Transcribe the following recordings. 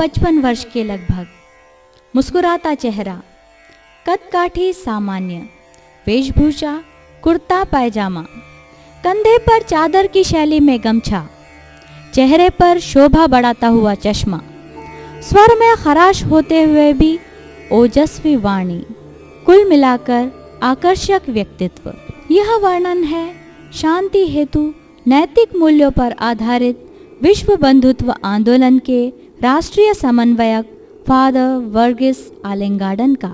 55 वर्ष के लगभग, मुस्कुराता चेहरा, कद काठी सामान्य, वेशभूषा कुर्ता पैजामा, कंधे पर चादर की शैली में गमछा, चेहरे पर शोभा बढ़ाता हुआ चश्मा, स्वर में खराश होते हुए भी ओजस्वी वाणी, कुल मिलाकर आकर्षक व्यक्तित्व। यह वर्णन है शांति हेतु नैतिक मूल्यों पर आधारित विश्व बंधुत्व आंदोलन के राष्ट्रीय समन्वयक फादर वर्गीस आलेंगार्डन का।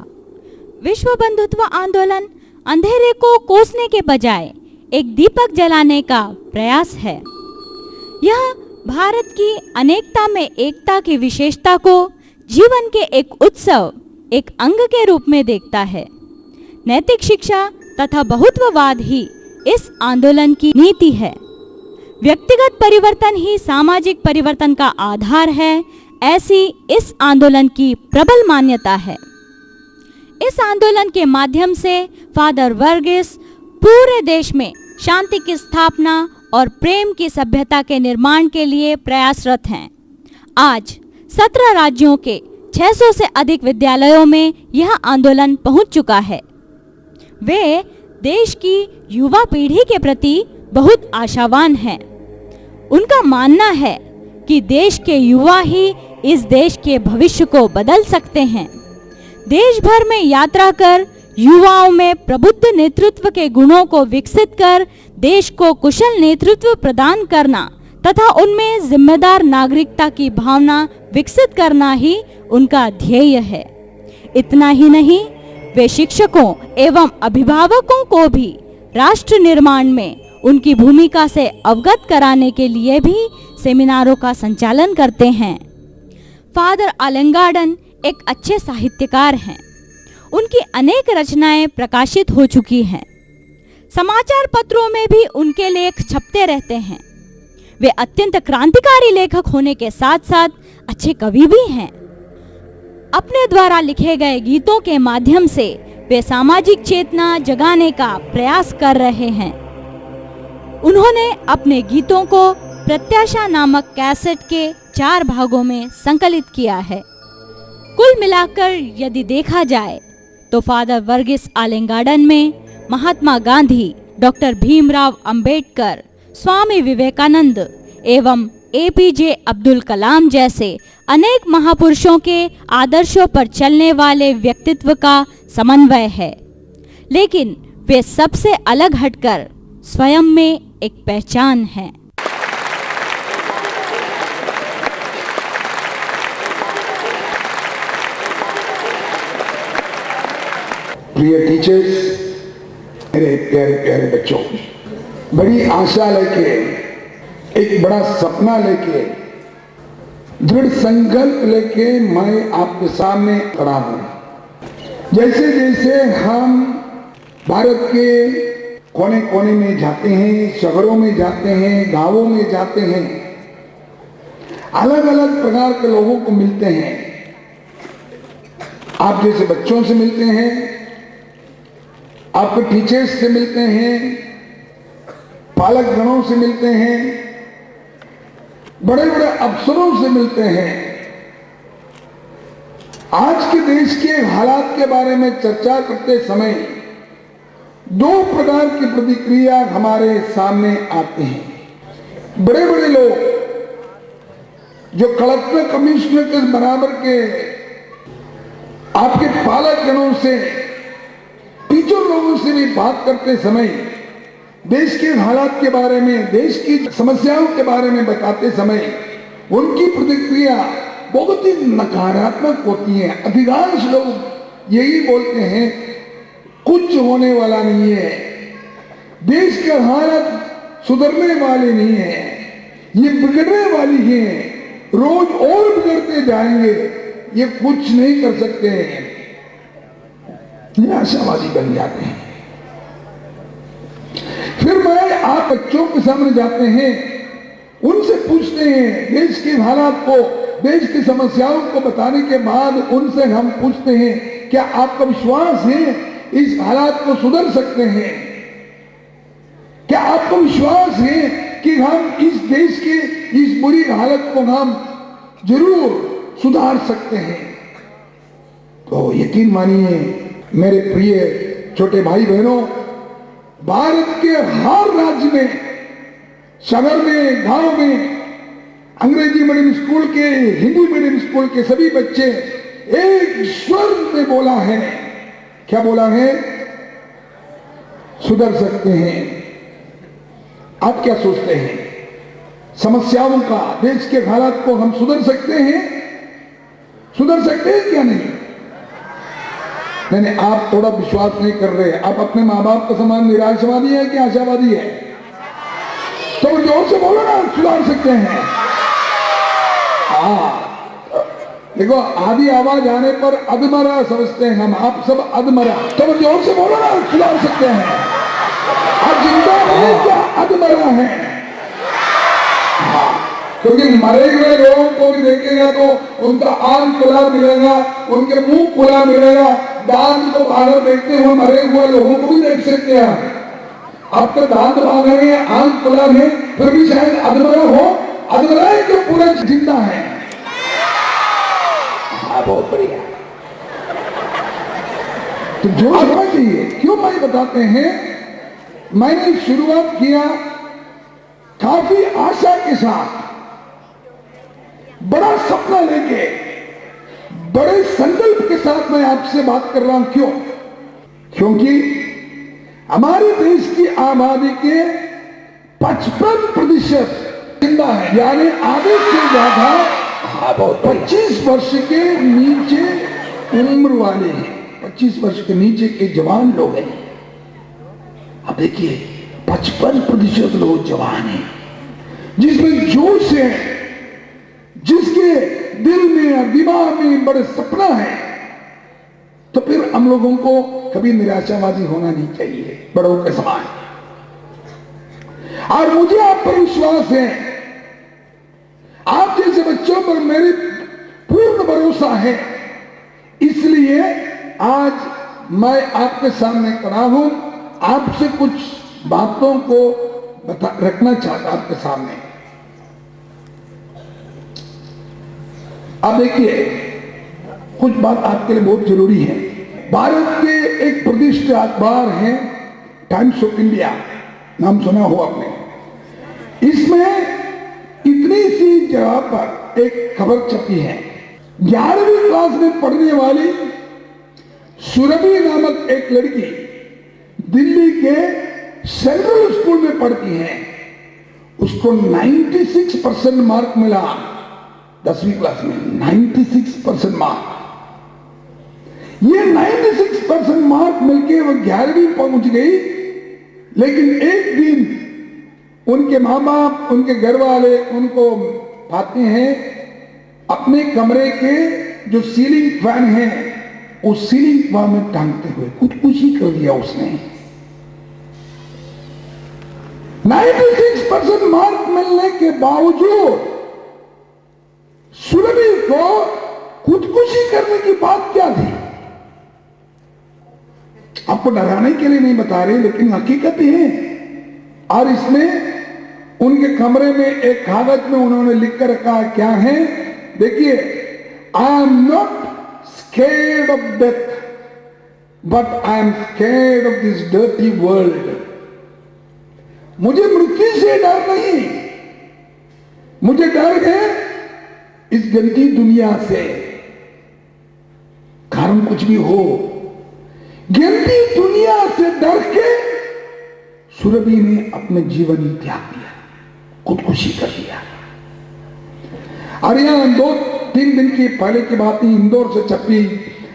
विश्व बंधुत्व आंदोलन अंधेरे को कोसने के बजाय एक दीपक जलाने का प्रयास है। यह भारत की अनेकता में एकता की विशेषता को जीवन के एक उत्सव, एक अंग के रूप में देखता है। नैतिक शिक्षा तथा बहुत्ववाद ही इस आंदोलन की नीति है। व्यक्तिगत परिवर्तन ही सामाजिक परिवर्तन का आधार है, ऐसी इस आंदोलन की प्रबल मान्यता है। इस आंदोलन के माध्यम से फादर वर्गीस पूरे देश में शांति की स्थापना और प्रेम की सभ्यता के निर्माण के लिए प्रयासरत हैं। आज 17 राज्यों के 600 से अधिक विद्यालयों में यह आंदोलन पहुंच चुका है। वे देश की युवा पीढ़ी के प्रति बहुत आशावान हैं। उनका मानना है कि देश के युवा ही इस देश के भविष्य को बदल सकते हैं। देश भर में यात्रा कर युवाओं में प्रबुद्ध नेतृत्व के गुणों को विकसित कर देश को कुशल नेतृत्व प्रदान करना तथा उनमें जिम्मेदार नागरिकता की भावना विकसित करना ही उनका ध्येय है। इतना ही नहीं, वे शिक्षकों एवं अभिभावकों को भी राष्ट्र निर्माण में उनकी भूमिका से अवगत कराने के लिए भी सेमिनारों का संचालन करते हैं। फादर आलेंगार्डन एक अच्छे साहित्यकार हैं। उनकी अनेक रचनाएं प्रकाशित हो चुकी हैं। समाचार पत्रों में भी उनके लेख छपते रहते हैं। वे अत्यंत क्रांतिकारी लेखक होने के साथ साथ अच्छे कवि भी हैं। अपने द्वारा लिखे गए गीतों के माध्यम से वे सामाजिक चेतना जगाने का प्रयास कर रहे हैं। उन्होंने अपने गीतों को प्रत्याशा नामक कैसेट के 4 भागों में संकलित किया है। कुल मिलाकर यदि देखा जाए तो फादर वर्गीस आलेंगार्डन में महात्मा गांधी, डॉक्टर भीमराव अंबेडकर, स्वामी विवेकानंद एवं एपीजे अब्दुल कलाम जैसे अनेक महापुरुषों के आदर्शों पर चलने वाले व्यक्तित्व का समन्वय है। लेकिन वे सबसे अलग हटकर स्वयं में एक पहचान है। प्रिय टीचर्स, मेरे प्यारे प्यारे बच्चों, बड़ी आशा लेके, एक बड़ा सपना लेके, दृढ़ संकल्प लेके मैं आपके सामने खड़ा हूं। जैसे जैसे हम भारत के कोने कोने में जाते हैं, शहरों में जाते हैं, गांवों में जाते हैं, अलग अलग प्रकार के लोगों को मिलते हैं। आप जैसे बच्चों से मिलते हैं, आपके टीचर्स से मिलते हैं, पालक गणों से मिलते हैं, बड़े बड़े अफसरों से मिलते हैं। आज के देश के हालात के बारे में चर्चा करते समय 2 प्रकार की प्रतिक्रिया हमारे सामने आती हैं। बड़े बड़े लोग जो कलेक्टर कमिश्नर के बराबर के आपके पालक गणों से, टीचर लोगों से भी बात करते समय देश के हालात के बारे में, देश की समस्याओं के बारे में बताते समय उनकी प्रतिक्रिया बहुत ही नकारात्मक होती है। अधिकांश लोग यही बोलते हैं, कुछ होने वाला नहीं है, देश के हालात सुधरने वाले नहीं है, ये बिगड़ने वाली है, रोज और बिगड़ते जाएंगे, ये कुछ नहीं कर सकते हैं, निराशावादी बन जाते हैं। फिर मैं आप बच्चों के सामने जाते हैं, उनसे पूछते हैं देश के हालात को, देश की समस्याओं को बताने के बाद उनसे हम पूछते हैं, क्या आपका विश्वास है इस हालात को सुधर सकते हैं? क्या आपको विश्वास है कि हम इस देश की इस बुरी हालत को हम जरूर सुधार सकते हैं। तो यकीन मानिए मेरे प्रिय छोटे भाई बहनों, भारत के हर राज्य में, शहर में, गांव में, अंग्रेजी मीडियम स्कूल के, हिंदी मीडियम स्कूल के सभी बच्चे एक स्वर में बोला है। क्या बोला है? सुधर सकते हैं। आप क्या सोचते हैं? समस्याओं का, देश के हालात को हम सुधर सकते हैं? सुधर सकते हैं क्या नहीं? नहीं, आप थोड़ा विश्वास नहीं कर रहे। आप अपने माँ बाप का समान निराशावादी है कि आशावादी है? तो जोर से बोलो ना, सुधार सकते हैं। हाँ, देखो आधी आवाज आने पर अधमरा समझते हैं हम, आप सब अधमरा। तो जोर से बोलो ना, सुधार सकते हैं। आप जिंदा है क्या अधमरा है? हाँ, क्योंकि मरे हुए लोगों को भी देखेगा तो उनका आंख खुला मिलेगा, उनके मुंह खुला मिलेगा। दांत को बाहर देखते हुए मरे हुए लोगों को भी देख सकते हैं। आपके दांत बाहर है, आंख खुला है, फिर भी शायद अधमरा हो। अधमरा है जो पूरा जिंदा है। बहुत बढ़िया। तो जो समझ चाहिए, क्यों भाई बताते हैं? मैंने शुरुआत किया काफी आशा के साथ, बड़ा सपना लेके, बड़े संकल्प के साथ मैं आपसे बात कर रहा हूं। क्यों? क्योंकि हमारे देश की आबादी के 55% जिंदा है, यानी आधे से ज्यादा 25 वर्ष के नीचे उम्र वाले हैं। 25 वर्ष के नीचे के जवान लोग हैं। अब देखिए 55% लोग जवान हैं, जिसमें जोश है, जिसके दिल में और दिमाग में बड़े सपना है। तो फिर हम लोगों को कभी निराशावादी होना नहीं चाहिए, बड़ों के समान। और मुझे आप पर विश्वास है, आप जैसे बच्चों पर मेरी पूर्ण भरोसा है। इसलिए आज मैं आपके सामने खड़ा हूं, आपसे कुछ बातों को रखना चाहता आपके सामने। अब देखिए, कुछ बात आपके लिए बहुत जरूरी है। भारत के एक प्रतिष्ठित अखबार है टाइम्स ऑफ इंडिया, नाम सुना हो आपने। इसमें इतनी सी जगह पर एक खबर छपी है। 11वीं क्लास में पढ़ने वाली सुरभि नामक एक लड़की दिल्ली के सेंट्रल स्कूल में पढ़ती है। उसको 96% मार्क मिला 10वीं क्लास में। 96% मार्क। ये 96% मार्क मिलके वो 11वीं पहुंच गई। लेकिन एक दिन उनके माँ बाप, उनके घर वाले उनको पाते हैं अपने कमरे के जो सीलिंग फैन है उस सीलिंग फैन में टांगते हुए। खुदकुशी कर दिया उसने। 96% मार्क मिलने के बावजूद सुरभि को खुदकुशी करने की बात क्या थी? आपको डराने के लिए नहीं बता रहे, लेकिन हकीकत है। और इसमें उनके कमरे में एक कागज में उन्होंने लिख कर रखा क्या है? देखिए, I am not scared of death but I am scared of this dirty world. मुझे मृत्यु से डर नहीं, मुझे डर है इस गंदी दुनिया से। कारण कुछ भी हो, गंदी दुनिया से डर के सुरभि ने अपने जीवन ही त्याग दिया, खुदकुशी कर दिया। और यहां 2-3 दिन की पहले की बात ही इंदौर से छपी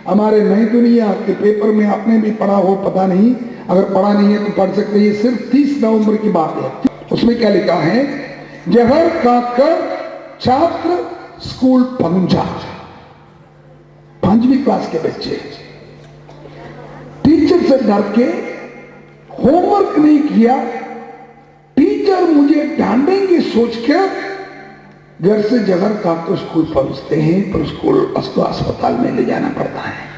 हमारे नई दुनिया के पेपर में। आपने भी पढ़ा हो, पता नहीं, अगर पढ़ा नहीं है तो पढ़ सकते। ये सिर्फ 30 नवंबर की बात है। उसमें क्या लिखा है? जहर खाकर छात्र स्कूल पहुंचा। 5वीं क्लास के बच्चे टीचर से डर के होमवर्क नहीं किया। टीचर मुझे डांटेंगे सोचकर घर से जहर खाकर स्कूल पहुंचते हैं, पर स्कूल उसको अस्पताल में ले जाना पड़ता है।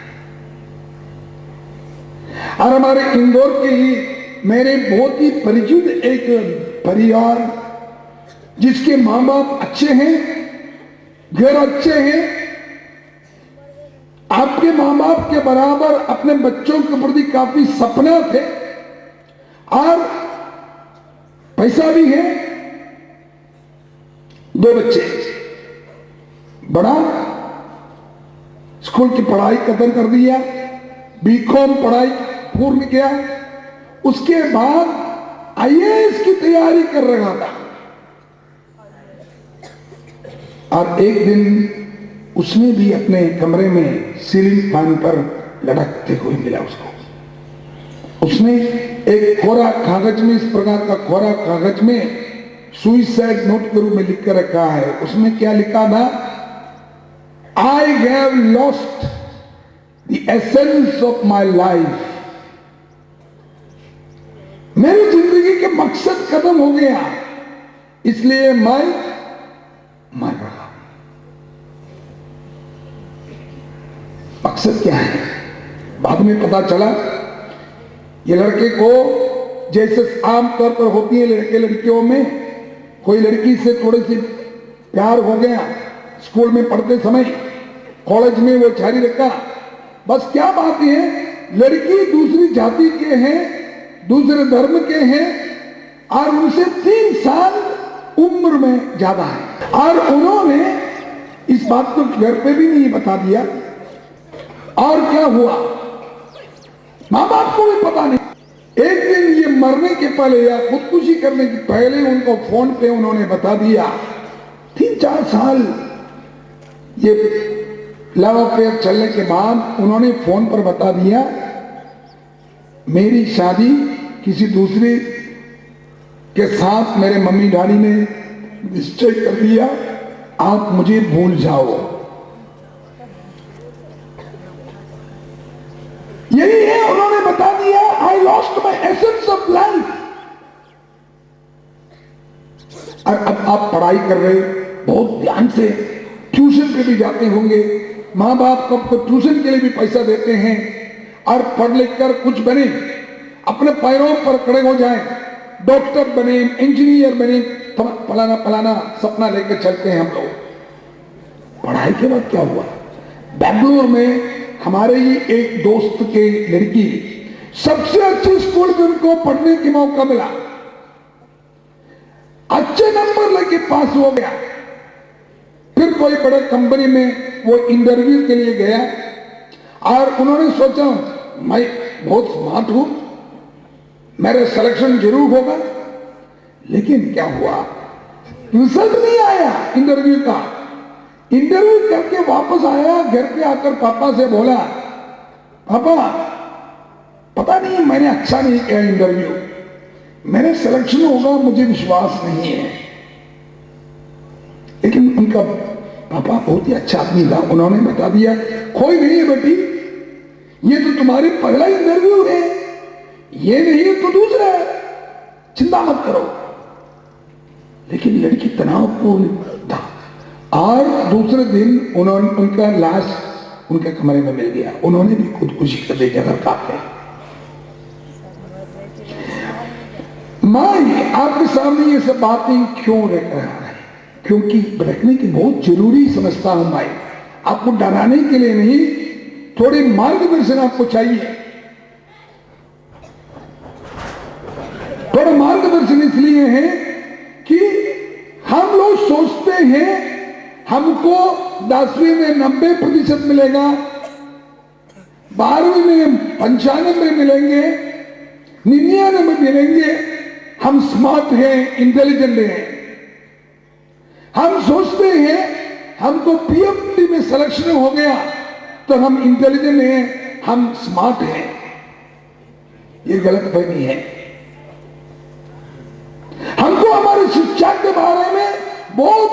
और हमारे इंदौर के ही मेरे बहुत ही परिचित एक परिवार, जिसके माँ बाप अच्छे हैं, घर अच्छे हैं, आपके माँ बाप के बराबर अपने बच्चों के प्रति काफी सपना थे और पैसा भी है। 2 बच्चे, बड़ा स्कूल की पढ़ाई खत्म कर दिया, बीकॉम पढ़ाई पूर्ण किया, उसके बाद आईएएस की तैयारी कर रहा था। और एक दिन उसने भी अपने कमरे में सीलिंग फैन पर लटकते हुए मिला उसको। उसने एक कोरा कागज में, इस प्रकार का कोरा कागज में सुइसाइड नोट के रूप में लिख कर रखा है। उसमें क्या लिखा था? I have lost the essence of my life. मेरी जिंदगी के मकसद खत्म हो गया, इसलिए मैं मर रहा। मकसद क्या है? बाद में पता चला ये लड़के को, जैसे आमतौर पर होती है लड़के लड़कियों में, कोई लड़की से थोड़ी सी प्यार हो गया स्कूल में पढ़ते समय, कॉलेज में वो जारी रखा। बस क्या बात है, लड़की दूसरी जाति के हैं, दूसरे धर्म के हैं और उनसे 3 साल उम्र में ज्यादा है, और उन्होंने इस बात को घर पे भी नहीं बता दिया। और क्या हुआ, माँ बाप को भी पता नहीं। एक दिन ये मरने के पहले या खुदकुशी करने के पहले उनको फोन पे उन्होंने बता दिया। 3-4 साल ये लव अफेयर चलने के बाद उन्होंने फोन पर बता दिया, मेरी शादी किसी दूसरे के साथ मेरे मम्मी डैडी ने निश्चय कर दिया, आप मुझे भूल जाओ। यही है, उन्होंने बता दिया, I lost my essence of life. और अब आप पढ़ाई कर रहे, बहुत ध्यान से ट्यूशन पे भी जाते होंगे, माँ बाप को आपको ट्यूशन के लिए भी पैसा देते हैं, और पढ़ लिख कर कुछ बने, अपने पैरों पर खड़े हो जाएं, डॉक्टर बने, इंजीनियर बने, फलाना फलाना सपना लेकर चलते हैं हम लोग। पढ़ाई के बाद क्या हुआ? बेंगलुरु में हमारे ही एक दोस्त के लड़की सबसे अच्छे स्कूल में उनको पढ़ने की मौका मिला, अच्छे नंबर लेके पास हो गया। फिर कोई बड़े कंपनी में वो इंटरव्यू के लिए गया और उन्होंने सोचा मैं बहुत स्मार्ट हूं, मेरा सिलेक्शन जरूर होगा। लेकिन क्या हुआ, रिजल्ट नहीं आया इंटरव्यू का। इंटरव्यू करके वापस आया, घर पे आकर पापा से बोला, पापा पता नहीं मैंने अच्छा नहीं किया इंटरव्यू, मेरा सिलेक्शन होगा मुझे विश्वास नहीं है। लेकिन उनका पापा बहुत ही अच्छा आदमी था, उन्होंने बता दिया, कोई नहीं है बेटी, ये तो तुम्हारी पहला इंटरव्यू है, ये नहीं है तो दूसरा है, चिंता मत करो। लेकिन लड़की तनावपूर्ण था और दूसरे दिन उन्होंने उनका लाश उनके कमरे में मिल गया। उन्होंने भी खुदकुशी कर दी जगह काटे। मैं आपके सामने ये सब बातें क्यों रख रहा है? क्योंकि रखने की बहुत जरूरी समझता हूं मैं, आपको डराने के लिए नहीं, थोड़ी मार्गदर्शन आपको चाहिए। थोड़ा मार्गदर्शन इसलिए है कि हम लोग सोचते हैं हमको 10वीं में 90% मिलेगा, 12वीं में 95 मिलेंगे, 99 मिलेंगे, हम स्मार्ट हैं, इंटेलिजेंट हैं। हम सोचते हैं हमको पीएचडी में सिलेक्शन हो गया तो हम इंटेलिजेंट हैं, हम स्मार्ट हैं। ये गलत फहमी है। हमको हमारी शिक्षा के बारे में बहुत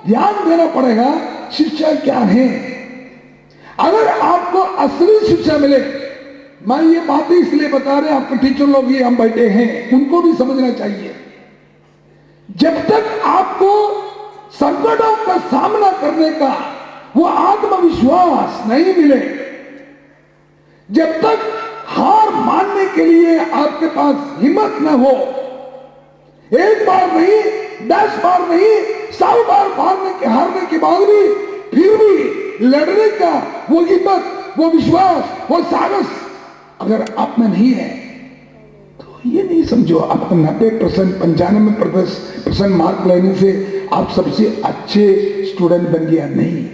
ध्यान देना पड़ेगा। शिक्षा क्या है? अगर आपको असली शिक्षा मिले, मैं ये बातें इसलिए बता रहे, आपके टीचर लोग ये हम बैठे हैं, उनको भी समझना चाहिए। जब तक आपको संकटों का सामना करने का वो आत्मविश्वास नहीं मिले, जब तक हार मानने के लिए आपके पास हिम्मत न हो, एक बार नहीं, 10 बार नहीं, 100 बार हारने के बाद भी फिर भी लड़ने का वो हिम्मत वो विश्वास, वो साहस अगर आप में नहीं है तो ये नहीं समझो आपको 90%, 95% मार्क लेने से आप सबसे अच्छे स्टूडेंट बन गया। नहीं,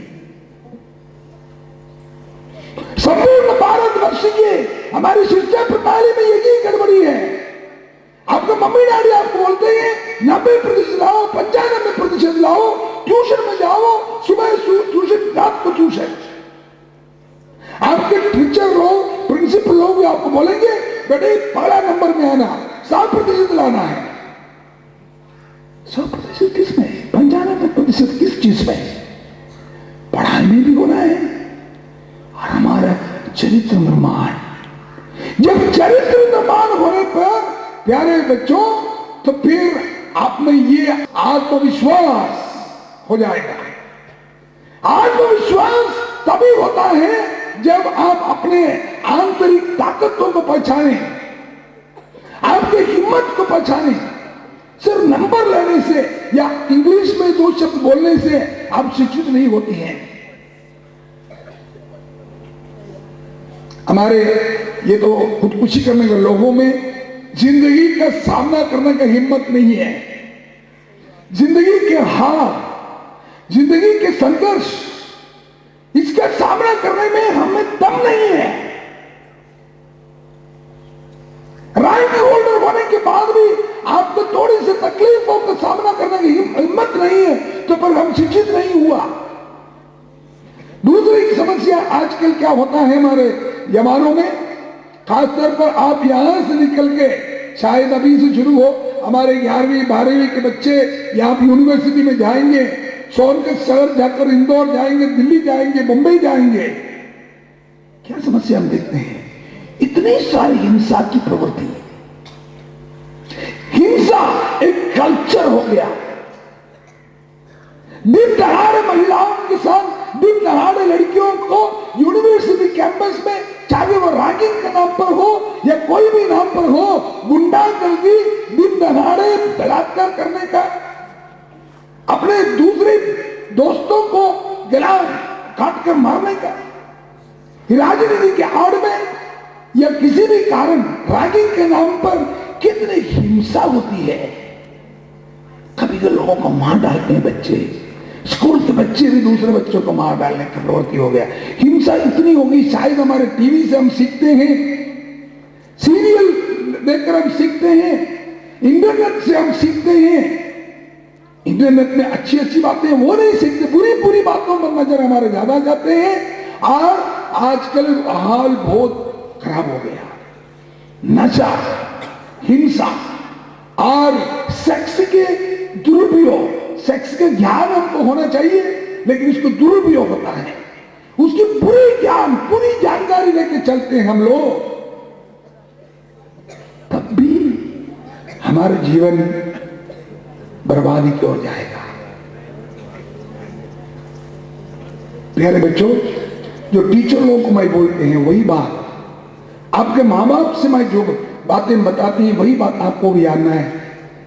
संपूर्ण भारतवर्ष के हमारी शिक्षा प्रणाली में यही गड़बड़ी है। आपका मम्मी डैडी आपको बोलते हैं 90% लाओ, 95% लाओ, ट्यूशन में जाओ, सुबह ट्यूशन, रात को ट्यूशन। आपके टीचर लोग, प्रिंसिपल लोग भी आपको बोलेंगे बेटे पहला नंबर में आना, 100% लाना है। 100% किस में? 95% किस चीज में? पढ़ाई में भी होना है और हमारा चरित्र निर्माण। जब चरित्र निर्माण होने पर प्यारे बच्चों, तो फिर आप में ये आत्मविश्वास हो जाएगा। आत्मविश्वास तभी होता है जब आप अपने आंतरिक ताकतों को पहचाने, आपके हिम्मत को पहचाने। सिर्फ नंबर लेने से या इंग्लिश में 2 शब्द बोलने से आप शिक्षित नहीं होती हैं। हमारे ये तो खुदकुशी करने के लोगों में जिंदगी का सामना करने का हिम्मत नहीं है। जिंदगी के हार, जिंदगी के संघर्ष, इसका सामना करने में हमें दम नहीं है। रैंक होल्डर होने के बाद भी आपको थोड़ी सी तकलीफों का सामना करने की हिम्मत नहीं है, तो पर हम शिक्षित नहीं हुआ। दूसरी समस्या आजकल क्या होता है हमारे जवानों में, खासतौर पर आप यहां से निकल के, शायद अभी से शुरू हो, हमारे 11वीं 12वीं के बच्चे यहाँ यूनिवर्सिटी में जाएंगे, सोनकर शहर जाकर इंदौर जाएंगे, दिल्ली जाएंगे, मुंबई जाएंगे। क्या समस्या हम देखते हैं? इतनी सारी हिंसा की प्रवृत्ति, हिंसा एक कल्चर हो गया। दिन दहाड़े महिलाओं के साथ, दिन दहाड़े लड़कियों को यूनिवर्सिटी कैंपस में, चाहे वो रैगिंग के नाम पर हो या कोई भी नाम पर हो, गुंडागर्दी, दिन दहाड़े बलात्कार करने का, अपने दूसरे दोस्तों को गला काट कर मारने का, राजनीति के आड़ में या किसी भी कारण रैगिंग के नाम पर कितनी हिंसा होती है। कभी तो लोगों को मार डालते हैं बच्चे, स्कूल के बच्चे भी दूसरे बच्चों को मार डालने की प्रवृत्ति हो गया। हिंसा इतनी हो गई, शायद हमारे टीवी से हम सीखते हैं, सीरियल देखकर हम सीखते हैं, इंटरनेट से हम सीखते हैं। इंटरनेट में अच्छी अच्छी बातें वो नहीं सीखते, बुरी बुरी बातों पर नजर हमारे ज्यादा जाते हैं। और आजकल हाल बहुत खराब हो गया। नशा, हिंसा और सेक्स के दुरुपयोग, सेक्स का ज्ञान हमको होना चाहिए, लेकिन इसको दुरुपयोग होता है। उसकी पूरी ज्ञान, पूरी जानकारी लेके चलते हैं हम लोग, तब भी हमारा जीवन बर्बादी की ओर जाएगा। प्यारे बच्चों, जो टीचर लोगों को मैं बोलते हैं वही बात, आपके माँ बाप से मैं जो बातें बताती हैं वही बात आपको भी जानना है।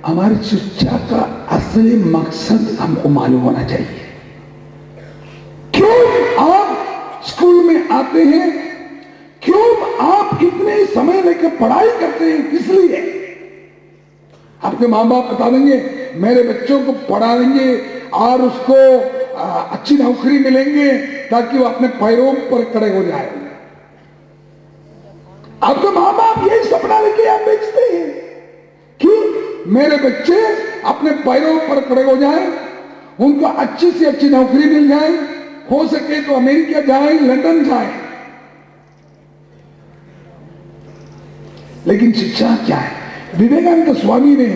हमारी शिक्षा का असली मकसद हमको मालूम होना चाहिए। क्यों आप स्कूल में आते हैं, क्यों आप इतने समय लेकर पढ़ाई करते हैं, किस लिए? आपके माँ बाप बता देंगे मेरे बच्चों को पढ़ाएंगे और उसको अच्छी नौकरी मिलेंगे ताकि वो अपने पैरों पर खड़े हो जाए। आपके माँ बाप यही सपना लेके आप बेचते हैं कि मेरे बच्चे अपने पैरों पर खड़े हो जाएं, उनको अच्छी से अच्छी नौकरी मिल जाए, हो सके तो अमेरिका जाएं, लंदन जाएं। लेकिन शिक्षा क्या है? विवेकानंद स्वामी ने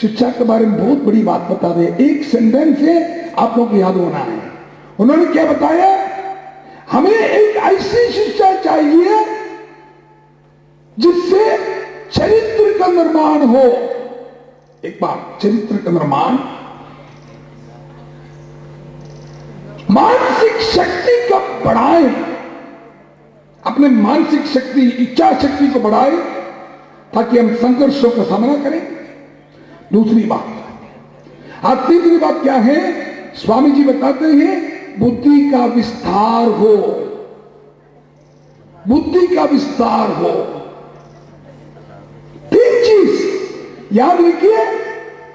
शिक्षा के बारे में बहुत बड़ी बात बता दी। एक सेंटेंस से आप लोग को याद होना है। उन्होंने क्या बताया? हमें एक ऐसी शिक्षा चाहिए जिससे चरित्र का निर्माण हो। एक बार चरित्र का निर्माण, मानसिक शक्ति को बढ़ाए, अपने मानसिक शक्ति, इच्छा शक्ति को बढ़ाए ताकि हम संघर्षों का सामना करें। दूसरी बात, और तीसरी बात क्या है? स्वामी जी बताते हैं बुद्धि का विस्तार हो। बुद्धि का विस्तार हो। 3 चीज याद रखिए,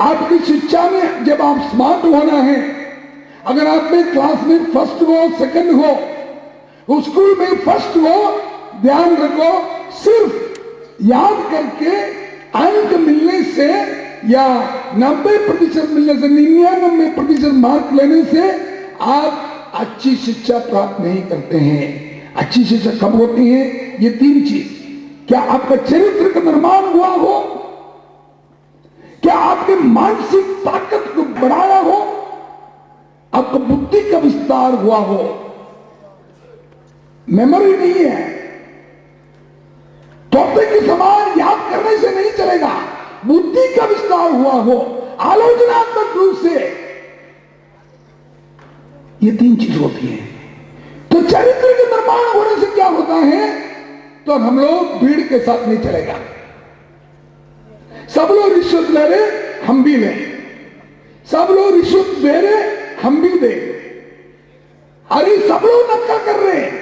आपकी शिक्षा में जब आप स्मार्ट होना है, अगर आप में क्लास में फर्स्ट हो, सेकंड हो, स्कूल में फर्स्ट हो, ध्यान रखो, सिर्फ याद करके अंक मिलने से या 90% मिलने से, 99% मार्क लेने से आप अच्छी शिक्षा प्राप्त नहीं करते हैं। अच्छी शिक्षा कब होती है? ये 3 चीज। क्या आपका चरित्र का निर्माण हुआ हो, क्या आपके मानसिक ताकत को बढ़ाया हो, आपका बुद्धि का विस्तार हुआ हो। मेमोरी नहीं है, तोते के समान याद करने से नहीं चलेगा, बुद्धि का विस्तार हुआ हो, आलोचनात्मक रूप से। ये 3 चीज होती है। तो चरित्र के निर्माण होने से क्या होता है? तो हम लोग भीड़ के साथ नहीं चलेगा। सब लोग रिश्वत ले रहे, हम भी लें। सब लोग रिश्वत दे रहे, हम भी दें। अरे सब लोग नक्कल कर रहे हैं,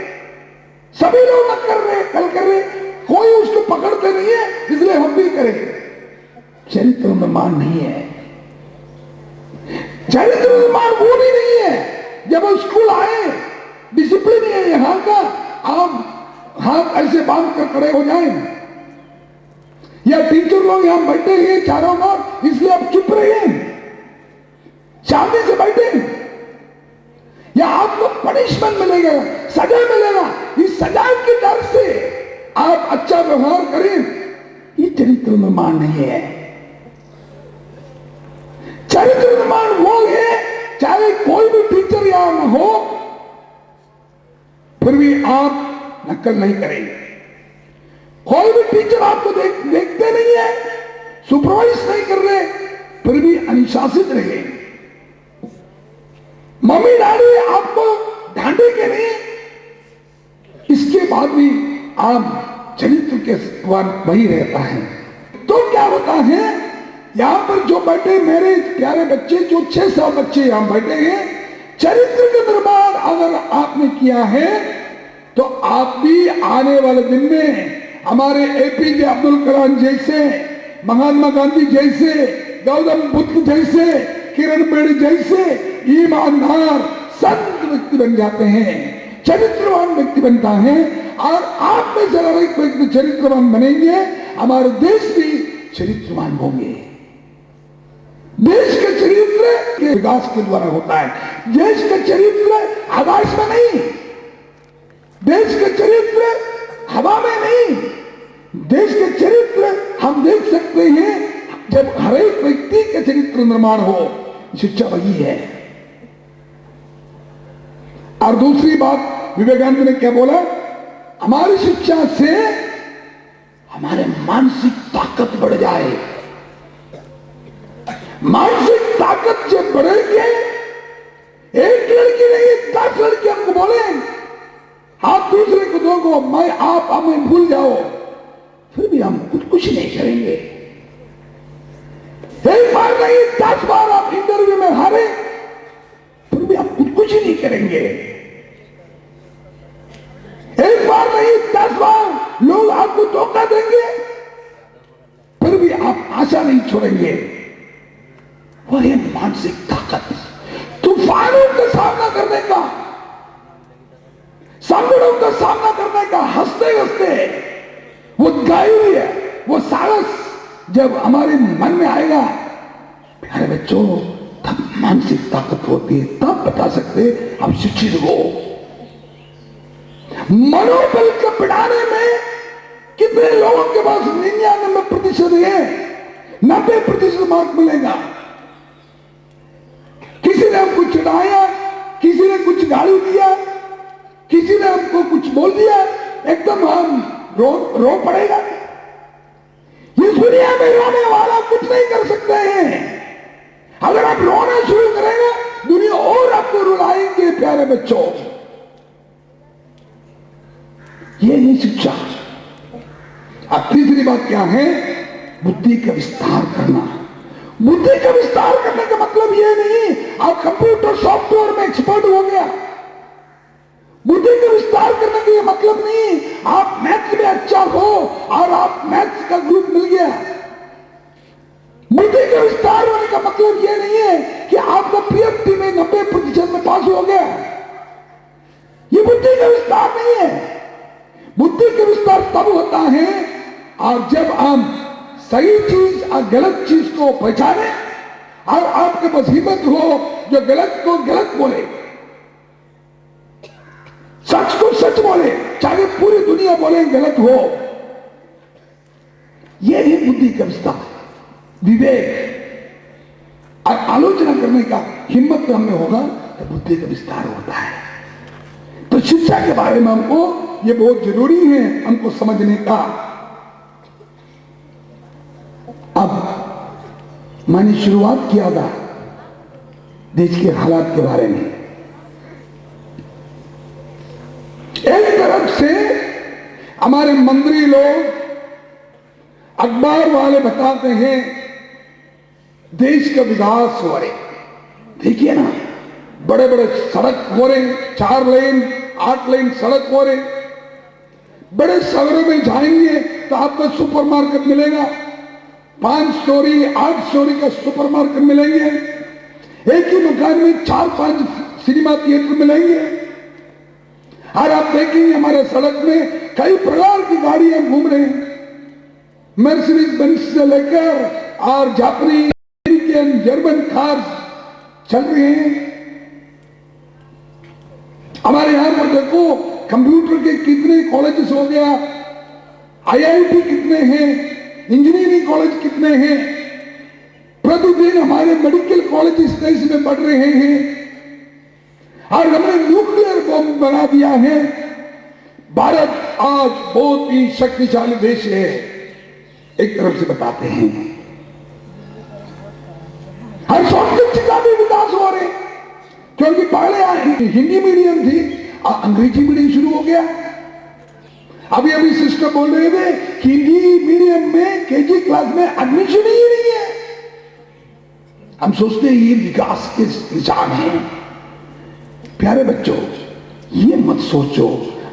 सभी लोग नक्कल कर रहे, कोई उसको पकड़ते नहीं है, इसलिए हम भी करेंगे। चरित्र निर्माण नहीं है। चरित्र निर्माण वो भी नहीं है जब हम स्कूल आए, डिसिप्लिन है यहां का, आप हाथ ऐसे बांध कर खड़े हो जाएं, या टीचर लोग यहां बैठे हैं चारों ओर, इसलिए आप चुप रहिए, शांति से बैठे, या आपको पनिशमेंट मिलेगा, सजा मिलेगा, इस सजा के डर से आप अच्छा व्यवहार करें, ये चरित्र निर्माण नहीं है। चरित्र निर्माण वो है, चाहे कोई भी टीचर यहां न हो, फिर भी आप नकल नहीं करेंगे। कोई भी टीचर आपको देखते नहीं है, सुपरवाइज नहीं कर रहे, फिर भी अनुशासित रहे। मम्मी डैडी आपको डांटेंगे नहीं, इसके बाद भी आप चरित्र के वही रहता है। तो क्या होता है, यहां पर जो बैठे मेरे प्यारे बच्चे, जो 600 बच्चे यहां बैठे हैं, चरित्र का निर्माण अगर आपने किया है, तो आप भी आने वाले दिन में हमारे एपीजे अब्दुल कलाम जैसे, महात्मा गांधी जैसे, गौतम बुद्ध जैसे, किरण बेदी जैसे ईमानदार संत व्यक्ति बन जाते हैं, चरित्रवान व्यक्ति बनता है। और आप में जरा एक व्यक्ति चरित्रवान बनेंगे, हमारे देश भी चरित्रवान होंगे। देश के चरित्र के विकास के द्वारा होता है। देश का चरित्र आकाश में नहीं, देश का चरित्र हवा में नहीं, देश के चरित्र हम देख सकते हैं जब हर एक व्यक्ति के चरित्र निर्माण हो। शिक्षा वही है। और दूसरी बात विवेकानंद ने क्या बोला, हमारी शिक्षा से हमारे मानसिक ताकत बढ़ जाए। मानसिक ताकत जब बढ़ेगी, एक लड़की नहीं 10 लड़की हमको बोले, आप दूसरे को दो, मैं आप हमें भूल जाओ, फिर भी हम कुछ नहीं करेंगे। एक बार नहीं 10 बार आप इंटरव्यू में हारे, फिर भी हम कुछ नहीं करेंगे। एक बार नहीं 10 बार लोग आपको धोखा देंगे, फिर भी आप आशा नहीं छोड़ेंगे। वह है मानसिक ताकत। तूफानों का सामना करने का, संकटों का सामना करने का, हंसते हंसते वो धैर्य, वो साहस जब हमारे मन में आएगा, प्यारे बच्चों, तब मानसिक ताकत होती है। तब बता सकते हम शिक्षित हो। मनोबल को बढ़ाने में कितने लोगों के पास 99% है, 90% मार्क मिलेगा। किसी ने हमको चिढ़ाया, किसी ने कुछ गाली दिया, किसी ने हमको कुछ बोल दिया, एकदम हम रो पड़ेगा। इस दुनिया में रोने वाला कुछ नहीं कर सकते हैं। अगर आप रोना शुरू करेंगे, दुनिया और आपको रुलाएंगे। प्यारे बच्चों, ये नहीं शिक्षा। अब तीसरी बात क्या है, बुद्धि का विस्तार करना। बुद्धि का विस्तार करने का मतलब ये नहीं आप कंप्यूटर सॉफ्टवेयर में एक्सपर्ट हो गया। बुद्धि का विस्तार करने का ये मतलब नहीं आप मैथ्स में अच्छा हो और आप मैथ्स का ग्रुप मिल गया। बुद्धि का विस्तार होने का मतलब यह नहीं है कि आपका पीएचडी में 90% में पास हो गया। ये बुद्धि का विस्तार नहीं है। बुद्धि का विस्तार तब होता है और जब हम सही चीज और गलत चीज को पहचाने और आपके पास हिम्मत हो जो गलत को गलत बोले, सच को सच बोले, चाहे पूरी दुनिया बोले गलत हो। यह है बुद्धि का विस्तार, विवेक और आलोचना करने का हिम्मत हमें होगा तो बुद्धि का विस्तार होता है। तो शिक्षा के बारे में हमको ये बहुत जरूरी है हमको समझने का। अब मैंने शुरुआत किया था देश के हालात के बारे में। एक तरफ से हमारे मंत्री लोग, अखबार वाले बताते हैं देश का विकास हो रहे। देखिए ना, बड़े बड़े सड़क हो रहे, 4 लेन 8 लेन सड़क हो रहे। बड़े शहरों में जाएंगे तो आपको सुपरमार्केट मिलेगा, 5 स्टोरी 8 स्टोरी का सुपरमार्केट मिलेंगे। एक ही मकान में 4-5 सिनेमा थिएटर मिलेंगे। और आप देखेंगे हमारे सड़क में कई प्रकार की गाड़ियां घूम रहे हैं, मर्सिडीज बेंज से लेकर और जापानी, अमेरिकन, जर्मन कार्स चल रहे हैं। हमारे यहां पर देखो कंप्यूटर के कितने कॉलेजेस हो गया, आईआईटी कितने हैं, इंजीनियरिंग कॉलेज कितने हैं। प्रतिदिन हमारे मेडिकल कॉलेज इस देश में बढ़ रहे हैं और हमने न्यूक्लियर बम बना दिया है। भारत आज बहुत ही शक्तिशाली देश है, एक तरफ से बताते हैं। हर सॉफ्टवेयर का भी विकास हो रहे, क्योंकि पहले हिंदी मीडियम थी, अंग्रेजी मीडियम शुरू हो गया। अभी सिस्टर बोल रहे थे हिंदी मीडियम में केजी क्लास में एडमिशन ही नहीं है। हम सोचते हैं ये विकास के निशान है। प्यारे बच्चों, ये मत सोचो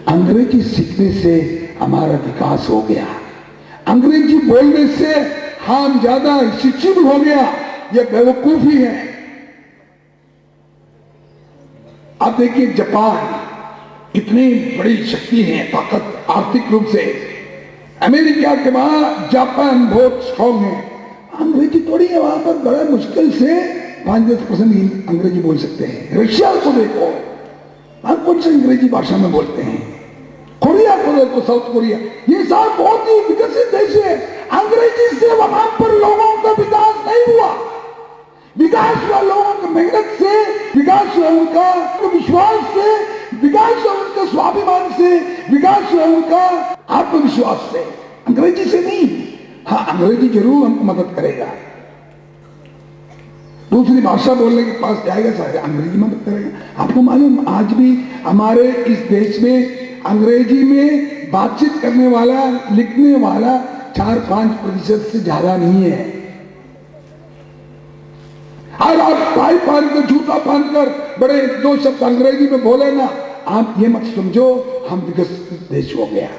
अंग्रेजी सीखने से हमारा विकास हो गया, अंग्रेजी बोलने से हम ज्यादा शिक्षित हो गया, यह बेवकूफी है। आप देखिए जापान कितनी बड़ी शक्ति है, ताकत आर्थिक रूप से। अमेरिका के बाद जापान बहुत स्ट्रांग है। अंग्रेजी थोड़ी है वहां पर, बड़ा मुश्किल से 5-10% अंग्रेजी बोल सकते हैं। रशिया को देखो, वहां कौन सी अंग्रेजी भाषा में बोलते हैं। कोरिया को देखो, साउथ कोरिया, ये सब बहुत ही विकसित देश है। अंग्रेजी से वहां पर लोगों का विकास नहीं हुआ। विकास हुआ लोगों की मेहनत से, विकास हुआ उनका विश्वास से, विकास हुआ उनका स्वाभिमान से, विकास हुआ उनका आत्मविश्वास से, अंग्रेजी से नहीं। हाँ, अंग्रेजी जरूर हमको मदद करेगा, दूसरी भाषा बोलने के पास जाएगा सारे, अंग्रेजी मदद करेगा। आपको मालूम आज भी हमारे इस देश में अंग्रेजी में बातचीत करने वाला, लिखने वाला 4-5% से ज्यादा नहीं है। और आप टाई पहन कर, जूता पहनकर बड़े 2 शब्द अंग्रेजी में बोले ना, आप ये मत समझो हम विकसित देश हो गया।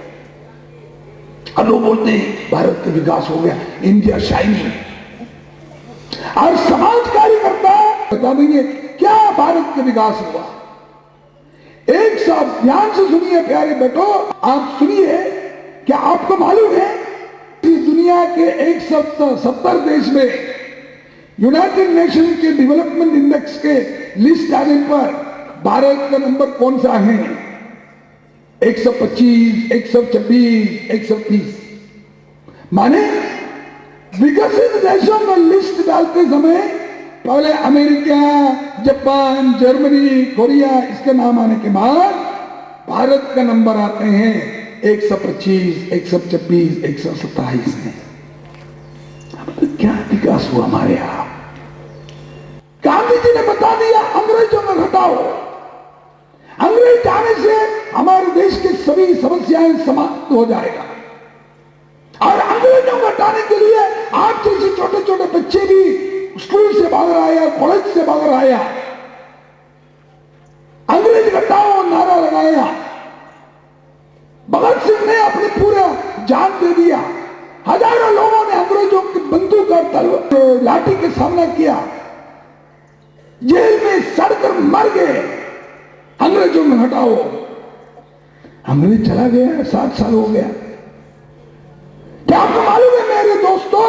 अब लोग बोलते हैं भारत का विकास हो गया, इंडिया शाइनिंग। और समाज कार्यकर्ता बता देंगे क्या भारत का विकास हुआ। एक साथ ध्यान से सुनिए प्यारे बेटो, आप सुनिए। क्या आपको मालूम है कि दुनिया के 170 देश में यूनाइटेड नेशन के डेवलपमेंट इंडेक्स के लिस्ट आने पर भारत का नंबर कौन सा है? 125, 126, 130। माने विकसित देशों का लिस्ट डालते समय पहले अमेरिका, जापान, जर्मनी, कोरिया, इसके नाम आने के बाद भारत का नंबर आते हैं 125, 126, 127 में। तो क्या विकास हुआ हमारे यहां? गांधी जी ने बता दिया अंग्रेजों को हटाओ। अंग्रेज आने से हमारे देश की सभी समस्याएं समाप्त हो जाएगा। और अंग्रेजों को हटाने के लिए आप जैसे छोटे छोटे बच्चे भी स्कूल से भाग रहा है, कॉलेज से भाग रहा है, अंग्रेज हटाओ नारा लगाया। भगत सिंह हजारों लोगों ने अंग्रेजों की बंदूक और तलवार लाठी के सामना किया, जेल में सड़कर मर गए। अंग्रेजों में हटाओ, अंग्रेज चला गया, 60 साल हो गया। क्या आपको मालूम है मेरे दोस्तों,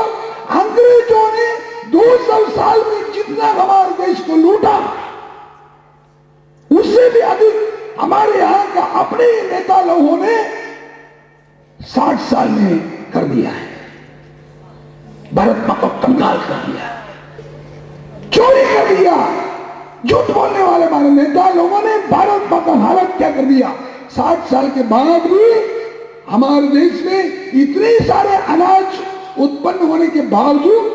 अंग्रेजों ने 200 साल में जितना हमारे देश को लूटा, उससे भी अधिक हमारे यहां का अपने ही नेता लोगों ने 60 साल में कर दिया है। भारत मां को कंगाल कर दिया, चोरी कर दिया। झूठ बोलने वाले हमारे नेता लोगों ने भारत मां का हालत क्या कर दिया। 60 साल के बाद भी हमारे देश में इतने सारे अनाज उत्पन्न होने के बावजूद,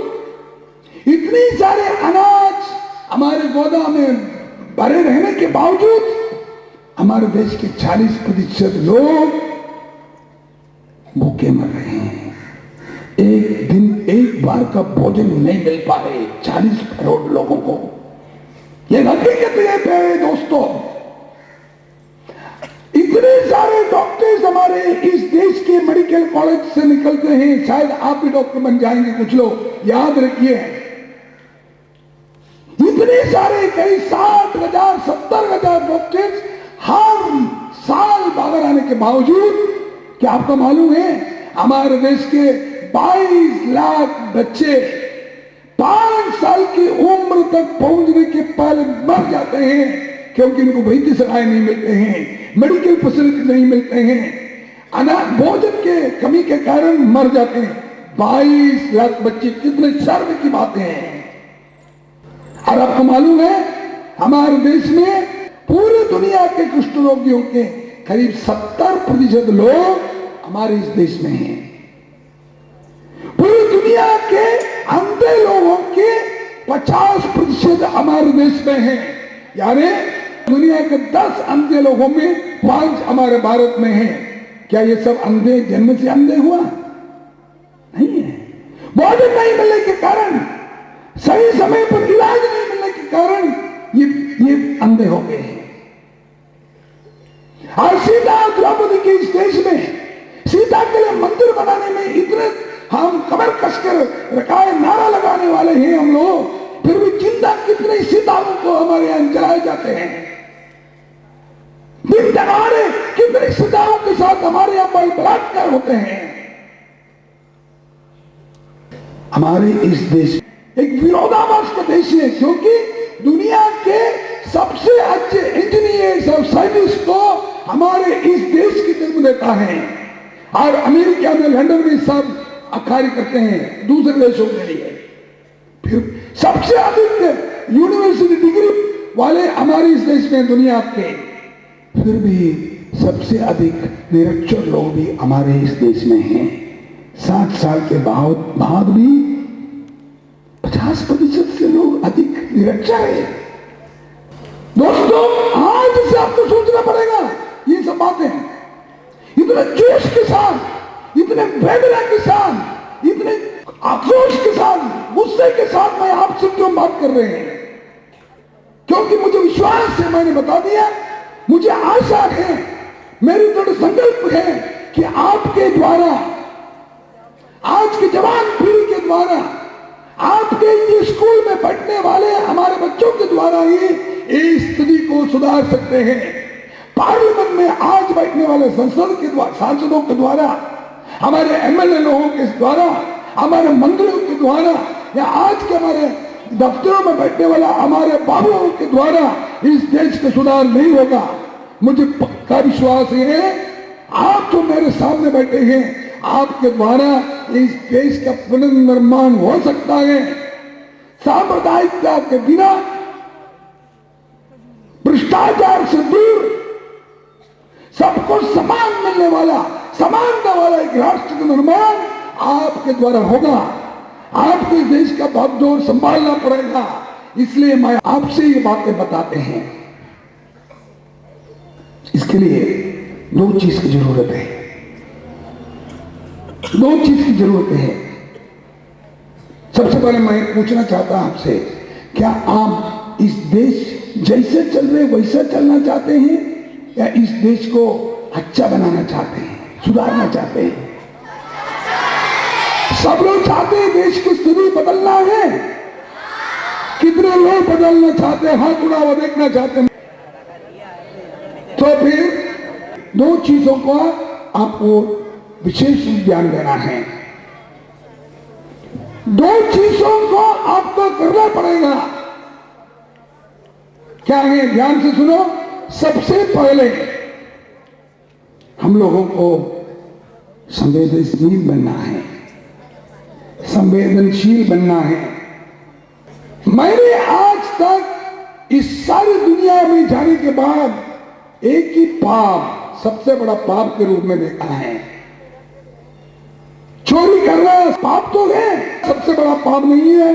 इतने सारे अनाज हमारे गोदाम में भरे रहने के बावजूद, हमारे देश के 40% लोग भूखे मर रहे हैं। एक दिन एक बार का भोजन नहीं मिल पा रहे 40 करोड़ लोगों को। यह हकीकत है दोस्तों। इतने सारे डॉक्टर्स हमारे इस देश के मेडिकल कॉलेज से निकलते हैं, शायद आप भी डॉक्टर बन जाएंगे कुछ लोग, याद रखिए। इतने सारे कई 60,000 70,000 डॉक्टर्स हर साल बाहर आने के बावजूद, क्या आपको मालूम है हमारे देश के 22 लाख बच्चे 5 साल की उम्र तक पहुंचने के पहले मर जाते हैं, क्योंकि इनको वैद्य सहाय नहीं मिलते हैं, मेडिकल फैसिलिटी नहीं मिलते हैं, अनाज भोजन के कमी के कारण मर जाते हैं। 22 लाख बच्चे, कितने शर्म की बातें हैं। और आपको मालूम है हमारे देश में पूरी दुनिया के कुष्ठ रोगियों के करीब 70% लोग हमारे इस देश में हैं। पूरी दुनिया के अंधे लोगों के 50% हमारे देश में हैं। यानी दुनिया के 10 अंधे लोगों में 5 हमारे भारत में हैं। क्या ये सब अंधे जन्म से अंधे हुआ? नहीं है। भोजन नहीं मिलने के कारण, सही समय पर इलाज नहीं मिलने के कारण ये अंधे हो गए हैं। और सीता द्रौपदी के इस देश में सीता के लिए मंदिर बनाने में इतने हम कमर कसकर रखाए नारा लगाने वाले हैं हम लोग, फिर भी जिंदा कितने सीताओं को हमारे यहां जलाए जाते हैं। दिन दहाड़े कितने सीताओं के साथ हमारे यहां पर बलात्कार होते हैं। हमारे इस देश एक विरोधाभास का देश है, क्योंकि दुनिया के सबसे अच्छे इंजीनियर्स और साइंटिस्ट को हमारे इस देश की जन्म देता है। और अमेरिका में, लंदन में सब कार्य करते हैं दूसरे देशों के लिए। फिर सबसे अधिक यूनिवर्सिटी डिग्री वाले हमारे इस देश में दुनिया के, फिर भी सबसे अधिक निरक्षर लोग भी हमारे इस देश में हैं। 60 साल के बाद भी 50% से लोग अधिक निरक्षर है। दोस्तों, आज से आपको सोचना पड़ेगा ये सब बातें। इतने जोश के साथ, इतने वेदना के साथ, इतने आक्रोश के साथ, गुस्से के साथ मैं आपसे क्यों बात कर रहे हैं? क्योंकि मुझे विश्वास है, मैंने बता दिया, मुझे आशा है, मेरी दृढ़ संकल्प है कि आपके द्वारा, आज के जवान पीढ़ी के द्वारा, आपके ये स्कूल में पढ़ने वाले हमारे बच्चों के द्वारा ही इस स्थिति को सुधार सकते हैं। पार्लियामेंट में आज बैठने वाले संसद के द्वारा, सांसदों के द्वारा, हमारे एमएलए लोगों के द्वारा, हमारे मंत्रियों के द्वारा, या आज के हमारे दफ्तरों में बैठने वाला हमारे बाबुओं के द्वारा इस देश का सुधार नहीं होगा। मुझे पक्का विश्वास है, आप जो मेरे सामने बैठे हैं, आपके द्वारा इस देश का पुनर्निर्माण हो सकता है। सांप्रदायिकता के बिना, भ्रष्टाचार से दूर, सबको समान मिलने वाला, समानता वाला एक राष्ट्र का निर्माण आपके द्वारा होगा। आपको इस देश का बहुत जोर संभालना पड़ेगा। इसलिए मैं आपसे ये बातें बताते हैं। इसके लिए 2 चीज की जरूरत है। 2 चीज की जरूरत है। सबसे पहले मैं पूछना चाहता हूं आपसे, क्या आप इस देश जैसे चल रहे वैसा चलना चाहते हैं, या इस देश को अच्छा बनाना चाहते हैं, सुधारना चाहते हैं? सब लोग चाहते हैं देश की स्थिति बदलना है। कितने लोग बदलना चाहते हैं, हाथ उड़ा हुआ देखना चाहते हैं। तो फिर दो चीजों का आपको विशेष ध्यान देना है। दो चीजों को आपको करना पड़ेगा। क्या है, ध्यान से सुनो। सबसे पहले हम लोगों को संवेदनशील बनना है, संवेदनशील बनना है। मैंने आज तक इस सारी दुनिया में जाने के बाद एक ही पाप सबसे बड़ा पाप के रूप में देखा है। चोरी करना पाप तो है, सबसे बड़ा पाप नहीं है।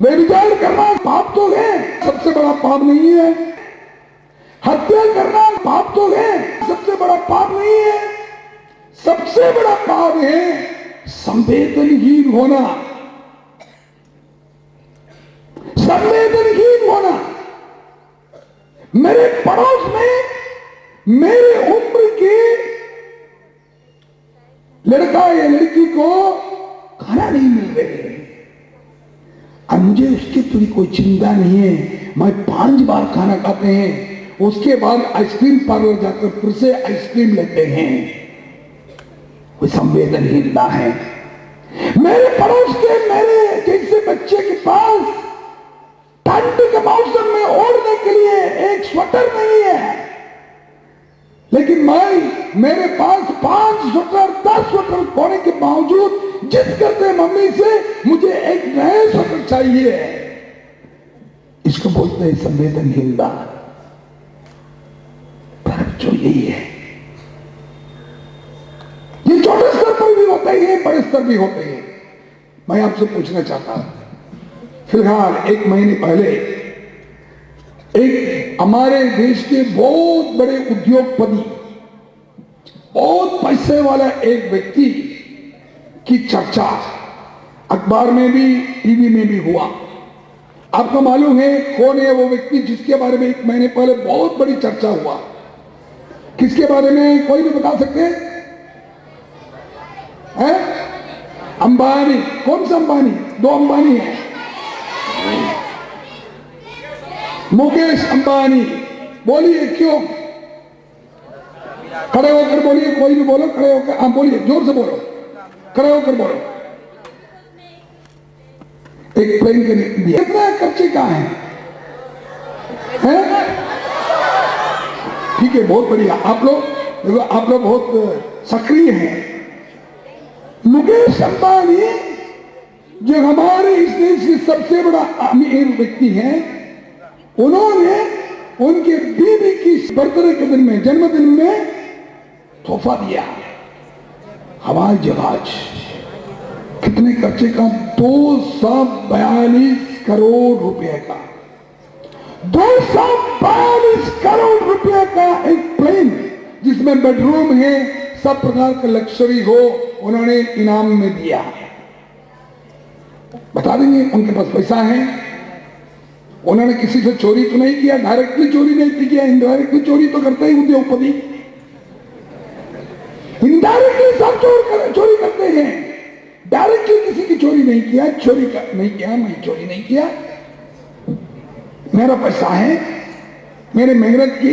व्यभिचार करना पाप तो है, सबसे बड़ा पाप नहीं है। हत्या करना पाप तो है, सबसे बड़ा पाप नहीं है। सबसे बड़ा पाप है संवेदनहीन होना, संवेदनहीन होना। मेरे पड़ोस में मेरे उम्र के लड़का या लड़की को खाना नहीं मिल रहे, अब मुझे उसकी पूरी कोई चिंता नहीं है। मैं 5 बार खाना खाते हैं, उसके बाद आइसक्रीम पार्लर जाकर फिर से आइसक्रीम लेते हैं। कोई संवेदनहीनता है। मेरे पड़ोस के मेरे जैसे बच्चे के पास ठंड के मौसम में ओढ़ने के लिए एक स्वेटर नहीं है, लेकिन मेरे पास 5 स्वेटर 10 स्वेटर होने के बावजूद जिद करते मम्मी से मुझे एक नया स्वेटर चाहिए। इसको बोलते हैं संवेदनहीनता। फर्क जो यही है, ये छोटे स्तर पर भी होते हैं, बड़े स्तर भी होते हैं। मैं आपसे पूछना चाहता हूं, फिलहाल 1 महीने पहले एक हमारे देश के बहुत बड़े उद्योगपति, बहुत पैसे वाला एक व्यक्ति की चर्चा अखबार में भी टीवी में भी हुआ। आपको मालूम है कौन है वो व्यक्ति जिसके बारे में 1 महीने पहले बहुत बड़ी चर्चा हुआ? किसके बारे में, कोई भी बता सकते हैं? अंबानी। कौन सा अंबानी? 2 अंबानी है। मुकेश अंबानी। बोलिए क्यों? खड़े होकर बोलिए, कोई भी बोलो, खड़े होकर। हाँ बोलिए, जोर से बोलो, खड़े होकर बोलो। एक प्लेन के लिए कितना खर्चे का है? ठीक है, बहुत बढ़िया। आप लोग बहुत सक्रिय हैं। मुकेश अंबानी जो हमारे इस देश के सबसे बड़ा अमीर व्यक्ति हैं, उन्होंने उनके बीवी की बर्थडे के दिन में, जन्मदिन में तोहफा दिया हवाई जहाज। कितने खर्चे का? 242 करोड़ रुपए का। 242 करोड़ रुपए का एक प्लेन जिसमें बेडरूम है, सब प्रकार का लग्जरी हो, उन्होंने इनाम में दिया। बता देंगे उनके पास पैसा है। उन्होंने किसी से चोरी तो नहीं किया, डायरेक्टली चोरी नहीं किया, इनडायरेक्टली चोरी तो करते ही उद्योगपति। इनडायरेक्टली सब चोरी करते हैं, डायरेक्टली किसी की चोरी नहीं किया। नहीं किया, मैं चोरी नहीं किया, मेरा पैसा है, मेरे मेहनत की।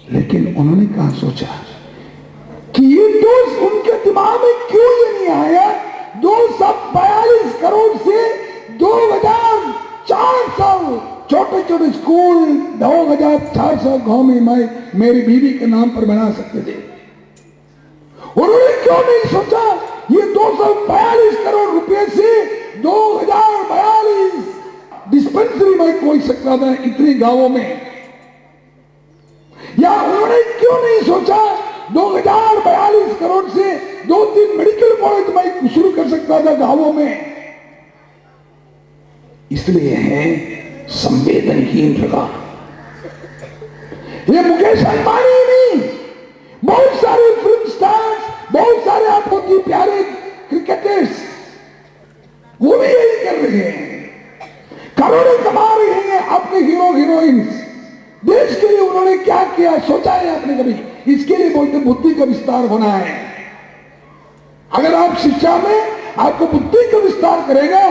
लेकिन उन्होंने कहा सोचा कि ये तो उनके दिमाग में क्यों ये नहीं आया? 242 करोड़ से 2400 छोटे छोटे स्कूल, 2400 गांव में मैं मेरी बीवी के नाम पर बना सकते थे। उन्होंने क्यों नहीं सोचा ये 242 करोड़ रुपए से 2042 डिस्पेंसरी में खोल सकता था इतने गांवों में? या उन्होंने क्यों नहीं सोचा 2042 करोड़ से 2-3 मेडिकल कॉलेज में शुरू कर सकता था गांवों में? इसलिए है संवेदनहीन रहा। ये मुकेश अंबानी नहीं, बहुत सारे फिल्म स्टार्स, बहुत सारे आपको की प्यारे क्रिकेटर्स, वो भी यही कर रहे हैं, करोड़ों कमा रहे हैं अपने हीरो हीरोइंस। देश के लिए उन्होंने क्या किया सोचा है आपने कभी? इसके लिए बोलते बुद्धि का विस्तार होना है। अगर आप शिक्षा में आपको बुद्धि का विस्तार करेगा,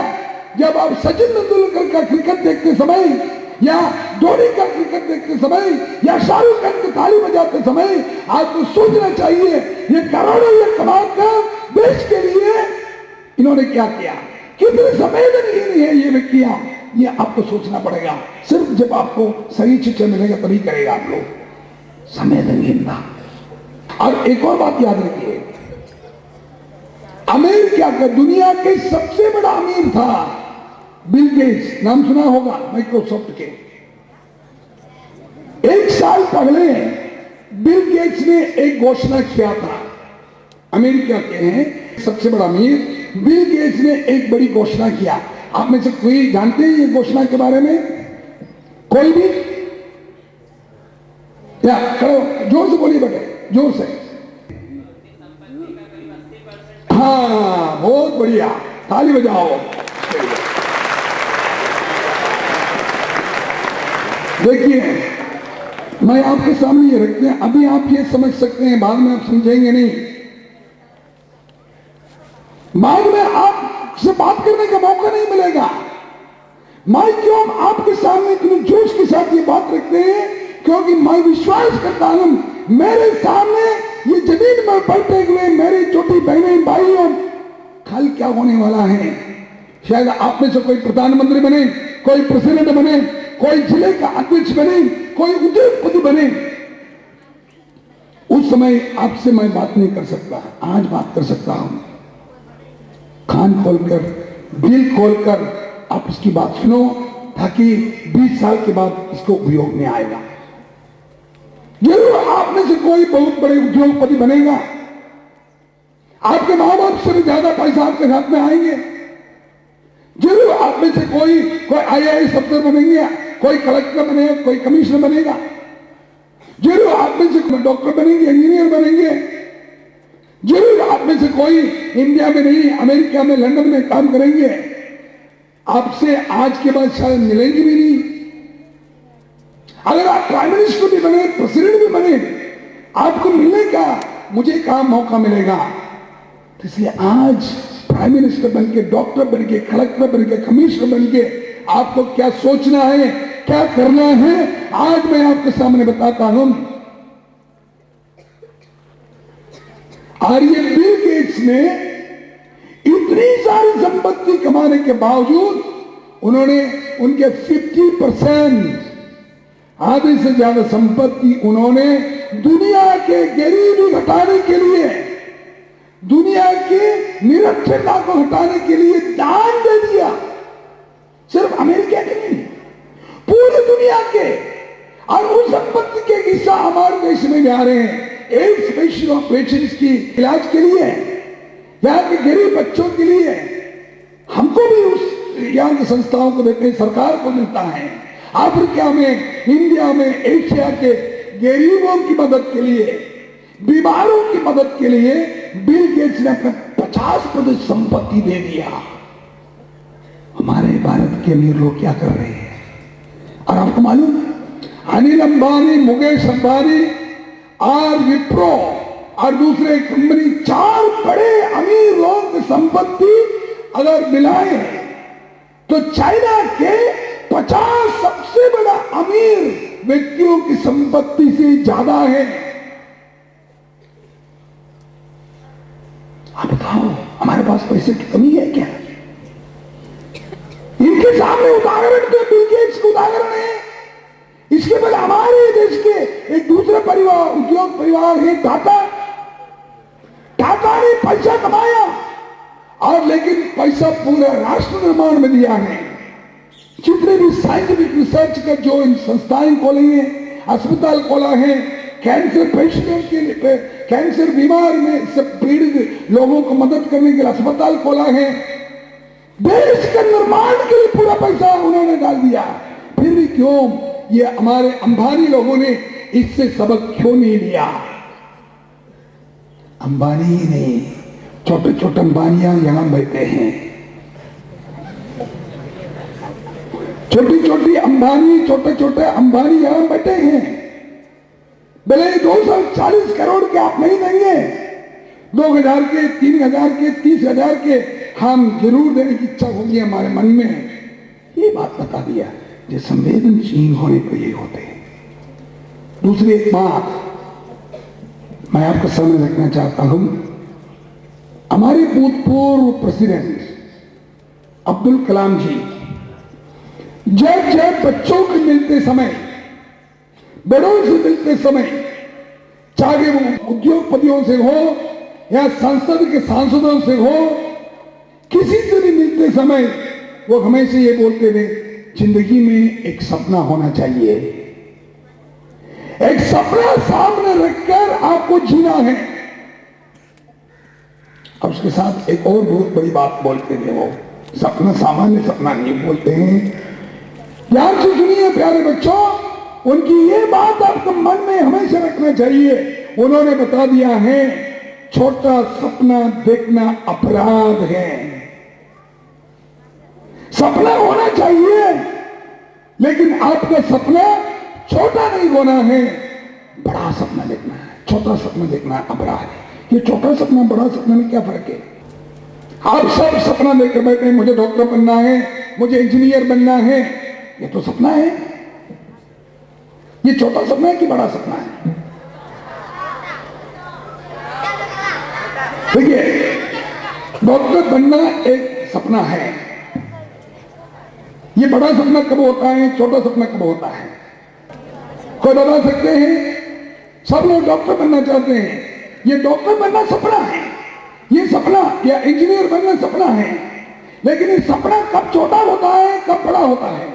जब आप सचिन तेंदुलकर का क्रिकेट देखते समय या धोनी का क्रिकेट देखते समय या शाहरुख खान की ताली बजाते समय आपको सोचना चाहिए ये करोड़ों ये कमाकर देश के लिए इन्होंने क्या किया, कितने संवेदनहीन है ये व्यक्तियां, ये आपको सोचना पड़ेगा। सिर्फ जब आपको सही शिक्षा मिलेगा तभी करेगा आप लोग संवेदनहीनता। और एक और बात याद रखिए, अमेरिका का दुनिया के सबसे बड़ा अमीर था बिल गेट्स, नाम सुना होगा माइक्रोसॉफ्ट के। एक साल पहले बिल गेट्स ने एक घोषणा किया था, अमेरिका के हैं सबसे बड़ा अमीर बिल गेट्स ने एक बड़ी घोषणा किया। आप में से कोई जानते हैं ये घोषणा के बारे में? कोई भी? या करो जोर से बोलिए बेटे, जोर से। हाँ बहुत बढ़िया, ताली बजाओ। देखिए मैं आपके सामने ये रखते हैं, अभी आप ये समझ सकते हैं, बाद में आप समझेंगे नहीं। बाद में आपसे बात करने का मौका नहीं मिलेगा। मैं क्यों आपके सामने इतने जोश के साथ ये बात रखते हैं, क्योंकि मैं विश्वास करता हूं मेरे सामने ये जमीन में बैठे हुए मेरे छोटी बहनें भाइयों, कल क्या होने वाला है। शायद आप में से कोई प्रधानमंत्री बने, कोई प्रेसिडेंट बने, कोई जिले का अध्यक्ष बने, कोई उद्योगपति बने। उस समय आपसे मैं बात नहीं कर सकता, आज बात कर सकता हूं। कान खोलकर, दिल खोलकर आप उसकी बात सुनो, ताकि 20 साल के बाद इसको उपयोग में आएगा। जरूर आप में से कोई बहुत बड़े उद्योगपति बनेगा, आपके मां बाप से भी ज्यादा पैसा आपके हाथ में आएंगे। जरूर आप में से कोई IAS अफसर बनेंगे, कोई कलेक्टर बनेगा, कोई कमिश्नर बनेगा। जरूर आप में से डॉक्टर बनेंगे, इंजीनियर बनेंगे। जरूर आप में से कोई इंडिया में नहीं, अमेरिका में, लंदन में काम करेंगे। आपसे आज के बाद शायद मिलेंगे भी नहीं। अगर आप प्राइम मिनिस्टर भी बने, प्रेसिडेंट भी बने, आपको मिलने का मुझे काम मौका मिलेगा। तो इसलिए आज प्राइम मिनिस्टर बन के, डॉक्टर बन के, कलेक्टर बन के, कमिश्नर बन के आपको क्या सोचना है, क्या करना है, आज मैं आपके सामने बताता हूं। और ये बिल गेट्स ने इतनी सारी संपत्ति कमाने के बावजूद उन्होंने उनके 50% आधे से ज्यादा संपत्ति उन्होंने दुनिया के गरीबी हटाने के लिए, दुनिया के निरक्षरता को हटाने के लिए दान दे दिया। सिर्फ अमेरिका के नहीं, पूरी दुनिया के। और उस संपत्ति के हिस्सा हमारे देश में जा रहे हैं एड्स पेशेंट्स की इलाज के लिए, यहाँ के गरीब बच्चों के लिए। हमको भी उस यहाँ की संस्थाओं को देते हैं, सरकार को मिलता है। अफ्रीका में, इंडिया में, एशिया के गरीबों की मदद के लिए, बीमारों की मदद के लिए बिल गेट्स ने अपना 50% संपत्ति दे दिया। हमारे भारत के अमीर लोग क्या कर रहे हैं? और आपको मालूम, अनिल अंबानी, मुकेश अंबानी और विप्रो और दूसरे कंपनी, 4 बड़े अमीर लोगों की संपत्ति अगर मिलाए तो चाइना के 50 सबसे बड़ा अमीर व्यक्तियों की संपत्ति से ज्यादा है। आप बताओ, हमारे पास पैसे की कमी है क्या? इनके सामने उदाहरण तो बिल गेट्स का उदाहरण है। इसके पहले हमारे देश के एक दूसरा परिवार, उद्योग परिवार है टाटा। टाटा ने पैसा कमाया और लेकिन पैसा पूरे राष्ट्र निर्माण में दिया है। जितने भी साइंटिफिक रिसर्च का जो इन संस्थाएं खोली हैं, अस्पताल खोला है, कैंसर पेशेंट के लिए, कैंसर बीमार में सब पीड़ित लोगों को मदद करने के लिए अस्पताल खोला है। देश के निर्माण के लिए पूरा पैसा उन्होंने डाल दिया। फिर भी क्यों ये हमारे अंबानी लोगों ने इससे सबक क्यों नहीं लिया? अंबानी ही नहीं, छोटे छोटे अंबानियां यहां बैठे हैं। छोटी छोटी अंबानी, छोटे छोटे अंबानी यहां बैठे हैं। भले 240 करोड़ के आप नहीं देंगे, 2,000 के, 3,000 के, 30,000 के हम जरूर देने की इच्छा होगी हमारे मन में। ये बात बता दिया। जो संवेदनशील होने को ये होते हैं। दूसरी एक बात मैं आपके सामने रखना चाहता हूं। हमारे भूतपूर्व प्रेसिडेंट अब्दुल कलाम जी जब बच्चों के मिलते समय, बड़ों से मिलते समय, चाहे वो उद्योगपतियों से हो या संसद के सांसदों से हो, किसी से भी मिलते समय वो हमेशा ये बोलते थे, जिंदगी में एक सपना होना चाहिए। एक सपना सामने रखकर आपको जीना है। अब उसके साथ एक और बहुत बड़ी बात बोलते थे। वो सपना सामान्य सपना नहीं बोलते हैं। ध्यान से सुनिए प्यारे बच्चों, उनकी ये बात आपको मन में हमेशा रखना चाहिए। उन्होंने बता दिया है, छोटा सपना देखना अपराध है। सपना होना चाहिए, लेकिन आपका सपना छोटा नहीं होना है, बड़ा सपना देखना है। छोटा सपना देखना अपराध है। ये छोटा सपना बड़ा सपना में क्या फर्क है? आप सब सपना लेकर बैठे हैं, मुझे डॉक्टर बनना है, मुझे इंजीनियर बनना है। ये तो सपना है। ये छोटा सपना है कि बड़ा सपना है? देखिए, डॉक्टर बनना एक सपना है। ये बड़ा सपना कब होता है, छोटा सपना कब होता है? कोई बता सकते हैं? सब लोग डॉक्टर बनना चाहते हैं। ये डॉक्टर बनना सपना है, ये सपना, या इंजीनियर बनना सपना है। लेकिन ये सपना कब छोटा होता है, कब बड़ा होता है?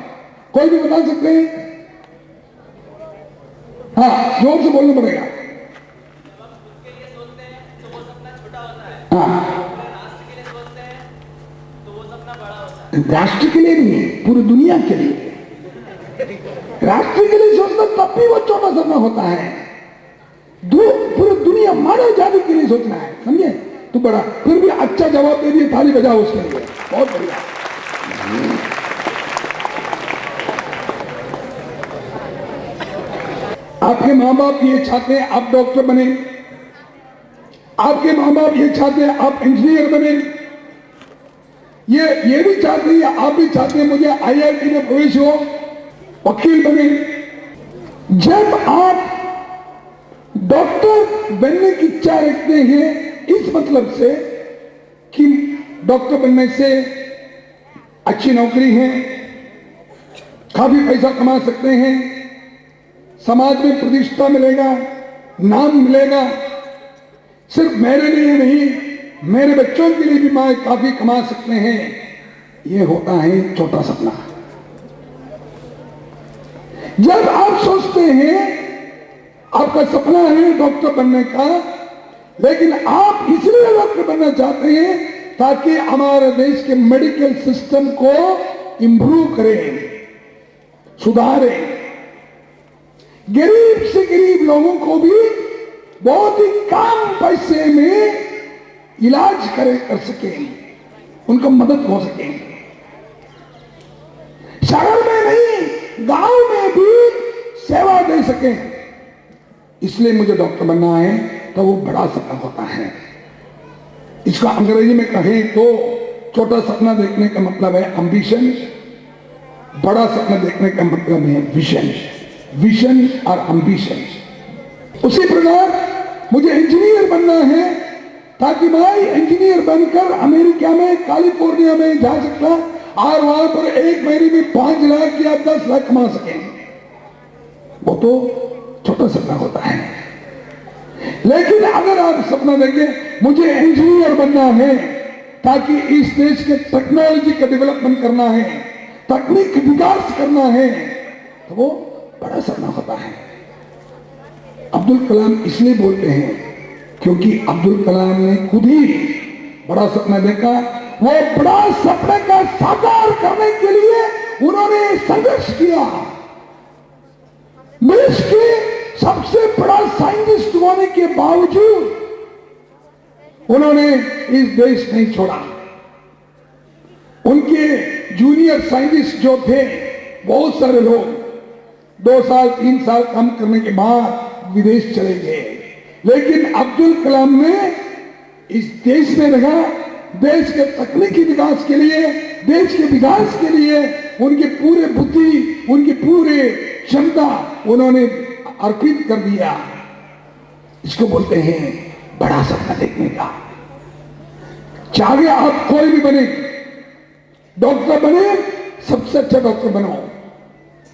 कोई भी बता सकते हैं? हाँ, जोर से बोलना पड़ेगा। हाँ, राष्ट्र के लिए नहीं, पूरी दुनिया के लिए। राष्ट्र के लिए सोचना तब भी वो छोटा सपना होता है। पूरी दुनिया मानव जाति के लिए सोचना है, समझे? तो बड़ा। फिर भी अच्छा जवाब दे दिए, थाली बजाओ उसके लिए, बहुत बढ़िया। आपके माँ बाप ये चाहते हैं आप डॉक्टर बने, आपके माँ बाप ये चाहते हैं आप इंजीनियर बने, ये भी चाहते हैं, आप भी चाहते हैं मुझे IIT में प्रवेश हो, वकील बने। जब आप डॉक्टर बनने की इच्छा रखते हैं, इस मतलब से कि डॉक्टर बनने से अच्छी नौकरी है, काफी पैसा कमा सकते हैं, समाज में प्रतिष्ठा मिलेगा, नाम मिलेगा, सिर्फ मेरे लिए नहीं, मेरे बच्चों के लिए भी मैं काफी कमा सकते हैं, ये होता है छोटा सपना। जब आप सोचते हैं आपका सपना है डॉक्टर बनने का, लेकिन आप इसलिए डॉक्टर बनना चाहते हैं ताकि हमारे देश के मेडिकल सिस्टम को इंप्रूव करें, सुधारें, गरीब से गरीब लोगों को भी बहुत ही कम पैसे में इलाज कर सकें, उनको मदद हो सके। शहर में नहीं, गांव में भी सेवा दे सकें। इसलिए मुझे डॉक्टर बनना है, तो वो बड़ा सपना होता है। इसका अंग्रेजी में कहें तो छोटा सपना देखने का मतलब है एम्बिशन, बड़ा सपना देखने का मतलब है विजन। विजन और एम्बिशन। उसी प्रकार मुझे इंजीनियर बनना है ताकि मैं इंजीनियर बनकर अमेरिका में, कैलिफोर्निया में जा सकता और वहां पर एक महीने में 5 लाख या 10 लाख कमा सकें। वो तो छोटा सपना होता है। लेकिन अगर आप सपना देखें मुझे इंजीनियर बनना है ताकि इस देश के टेक्नोलॉजी का डेवलपमेंट करना है, तकनीक विकास करना है, तो वो बड़ा सपना होता है। अब्दुल कलाम इसलिए बोलते हैं क्योंकि अब्दुल कलाम ने खुद ही बड़ा सपना देखा। वो बड़ा सपने का साकार करने के लिए उन्होंने संघर्ष किया। देश के सबसे बड़ा साइंटिस्ट होने के बावजूद उन्होंने इस देश नहीं छोड़ा। उनके जूनियर साइंटिस्ट जो थे, बहुत सारे लोग 2 साल 3 साल काम करने के बाद विदेश चले गए, लेकिन अब्दुल कलाम ने इस देश में लगा, देश के तकनीकी विकास के लिए, देश के विकास के लिए उनकी पूरे बुद्धि, उनकी पूरे क्षमता उन्होंने अर्पित कर दिया। इसको बोलते हैं बड़ा सपना देखने का। चाहे आप कोई भी बने, डॉक्टर बने, सबसे अच्छा डॉक्टर बनो,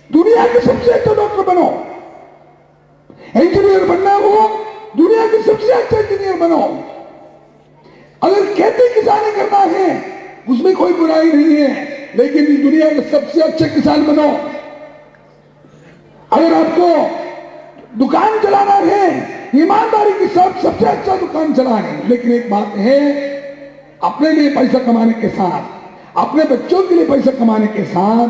दुनिया के सबसे अच्छा डॉक्टर बनो। इंजीनियर बनना हो, दुनिया के सबसे अच्छा इंजीनियर बनो। अगर खेती किसानी करना है, उसमें कोई बुराई नहीं है, लेकिन दुनिया के सबसे अच्छे किसान बनो। अगर आपको दुकान चलाना है, ईमानदारी के साथ सबसे अच्छा दुकान चलाएं। लेकिन एक बात है, अपने लिए पैसा कमाने के साथ, अपने बच्चों के लिए पैसा कमाने के साथ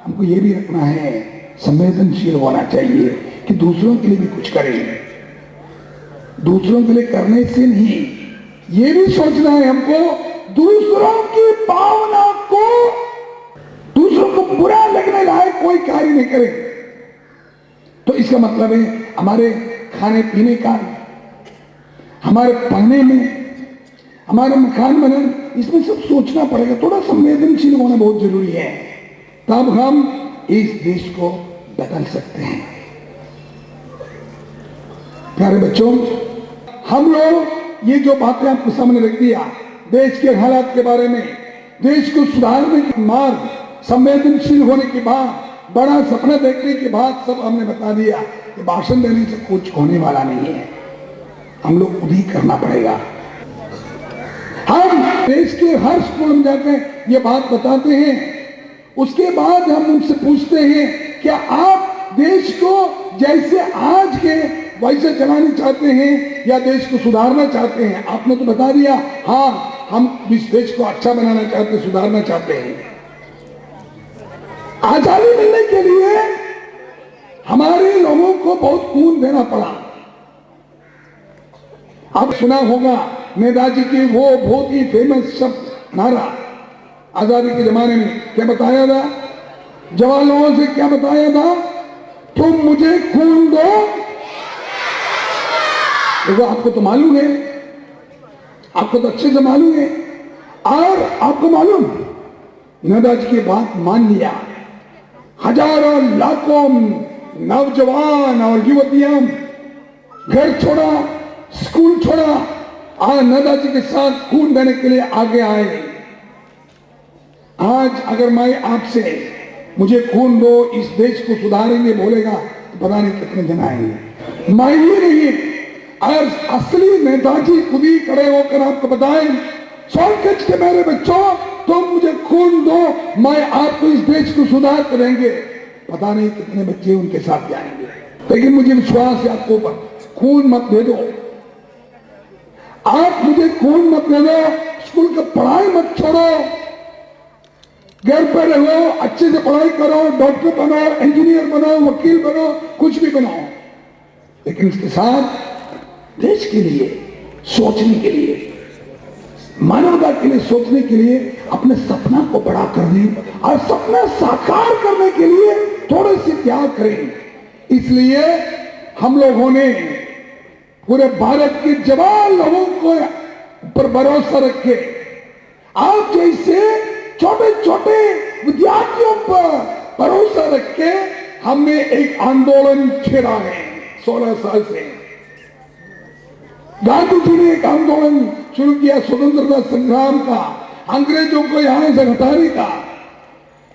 हमको ये भी रखना है, संवेदनशील होना चाहिए कि दूसरों के लिए भी कुछ करें। दूसरों के लिए करने से नहीं, ये भी सोचना है हमको दूसरों की भावना को, दूसरों को बुरा लगने लायक कोई कार्य नहीं करें। तो इसका मतलब है हमारे खाने पीने का, हमारे पढ़ने में, हमारे मकान बनन, इसमें सब सोचना पड़ेगा। थोड़ा संवेदनशील होना बहुत जरूरी है, तब हम इस देश को बदल सकते हैं। प्यारे बच्चों, हम लोग ये जो बातें आपको सामने रख दिया, देश के हालात के बारे में, देश को सुधारने के मार्ग, संवेदनशील होने के बाद, बड़ा सपना देखने के बाद सब हमने बता दिया कि भाषण देने से कुछ होने वाला नहीं है, हम लोग खुद ही करना पड़ेगा। हम देश के हर स्कूल में जाकर ये बात बताते हैं, उसके बाद हम उनसे पूछते हैं क्या आप देश को जैसे आज के वैसे चलाना चाहते हैं या देश को सुधारना चाहते हैं? आपने तो बता दिया, हाँ हम इस देश को अच्छा बनाना चाहते, सुधारना चाहते हैं। आजादी मिलने के लिए हमारे लोगों को बहुत खून देना पड़ा। आप सुना होगा नेताजी की वो बहुत ही फेमस शब्द नारा, आजादी के जमाने में क्या बताया था? जवान लोगों से क्या बताया था? तुम मुझे खून दो। देखो, आपको तो मालूम है, आपको तो अच्छे से मालूम है, और आपको मालूम नेताजी की बात मान लिया, हजारों लाखों नौजवान और युवतियां घर छोड़ा, स्कूल छोड़ा और नेताजी के साथ खून देने के लिए आगे आए। आज अगर मैं आपसे मुझे खून दो, इस देश को सुधारेंगे बोलेगा तो पता नहीं कितने जन आएंगे। मैं ही नहीं, अगर असली नेताजी खुद ही खड़े होकर आपको बताएं, सोच के मेरे बच्चों तुम मुझे खून दो, मैं आपको इस देश को सुधार करेंगे, पता नहीं कितने बच्चे उनके साथ जाएंगे। लेकिन मुझे विश्वास है आपको ऊपर, खून मत दे दो, आप मुझे खून मत दे दो, स्कूल का पढ़ाई मत छोड़ो, घर पर रहो, अच्छे से पढ़ाई करो, डॉक्टर बनो, इंजीनियर बनो, वकील बनो, कुछ भी बनो, लेकिन इसके साथ देश के लिए सोचने के लिए, मानवता के लिए सोचने के लिए अपने सपना को बड़ा करने और सपना साकार करने के लिए थोड़े से त्याग करें। इसलिए हम लोगों ने पूरे भारत के जवान लोगों को पर भरोसा रखे, आप जैसे छोटे छोटे विद्यार्थियों पर भरोसा रख के हमने एक आंदोलन छेड़ा है। 16 साल से गांधी जी ने एक आंदोलन शुरू किया स्वतंत्रता संग्राम का, अंग्रेजों को यहां से हटाने का।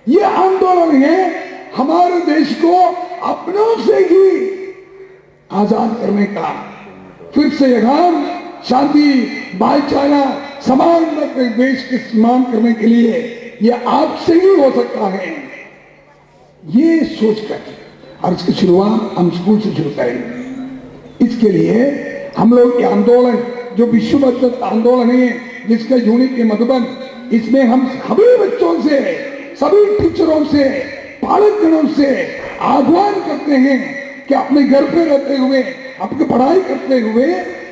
यह आंदोलन है हमारे देश को अपनों से ही आजाद करने का, फिर से यहाँ शांति, भाईचारा, समान देश के सम्मान करने के लिए यह आपसे ही हो सकता है, ये सोचकर और इसकी शुरुआत हम स्कूल से शुरू करेंगे। इसके लिए हम लोग ये आंदोलन जो विश्व आंदोलन है, जिसका यूनिट के मधुबन, इसमें हम सभी बच्चों से, सभी टीचरों से, पालकगणों से आह्वान करते हैं कि अपने घर पे रहते हुए, अपनी पढ़ाई करते हुए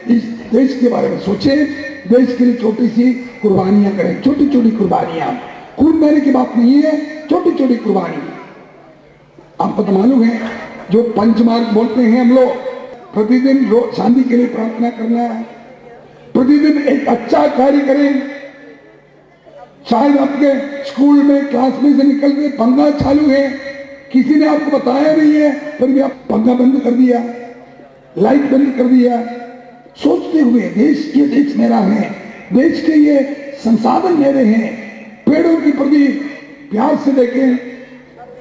इस देश के बारे में सोचें, देश के लिए छोटी सी कुर्बानियां करें, छोटी छोटी कुर्बानियां, खून देने की बात नहीं है, छोटी छोटी कुर्बानी। आपको तो मालूम है जो पंचमार्ग बोलते हैं हम लोग, प्रतिदिन शांति के लिए प्रार्थना करना है, प्रतिदिन एक अच्छा कार्य करें। शायद आपके स्कूल में क्लास में से निकल के पंखा चालू है, किसी ने आपको बताया नहीं है, पर भी आप पंखा बंद कर दिया, लाइट बंद कर दिया, सोचते हुए देश ये देश मेरा है, देश के ये संसाधन मेरे हैं, पेड़ों के प्रति प्यार से देखें।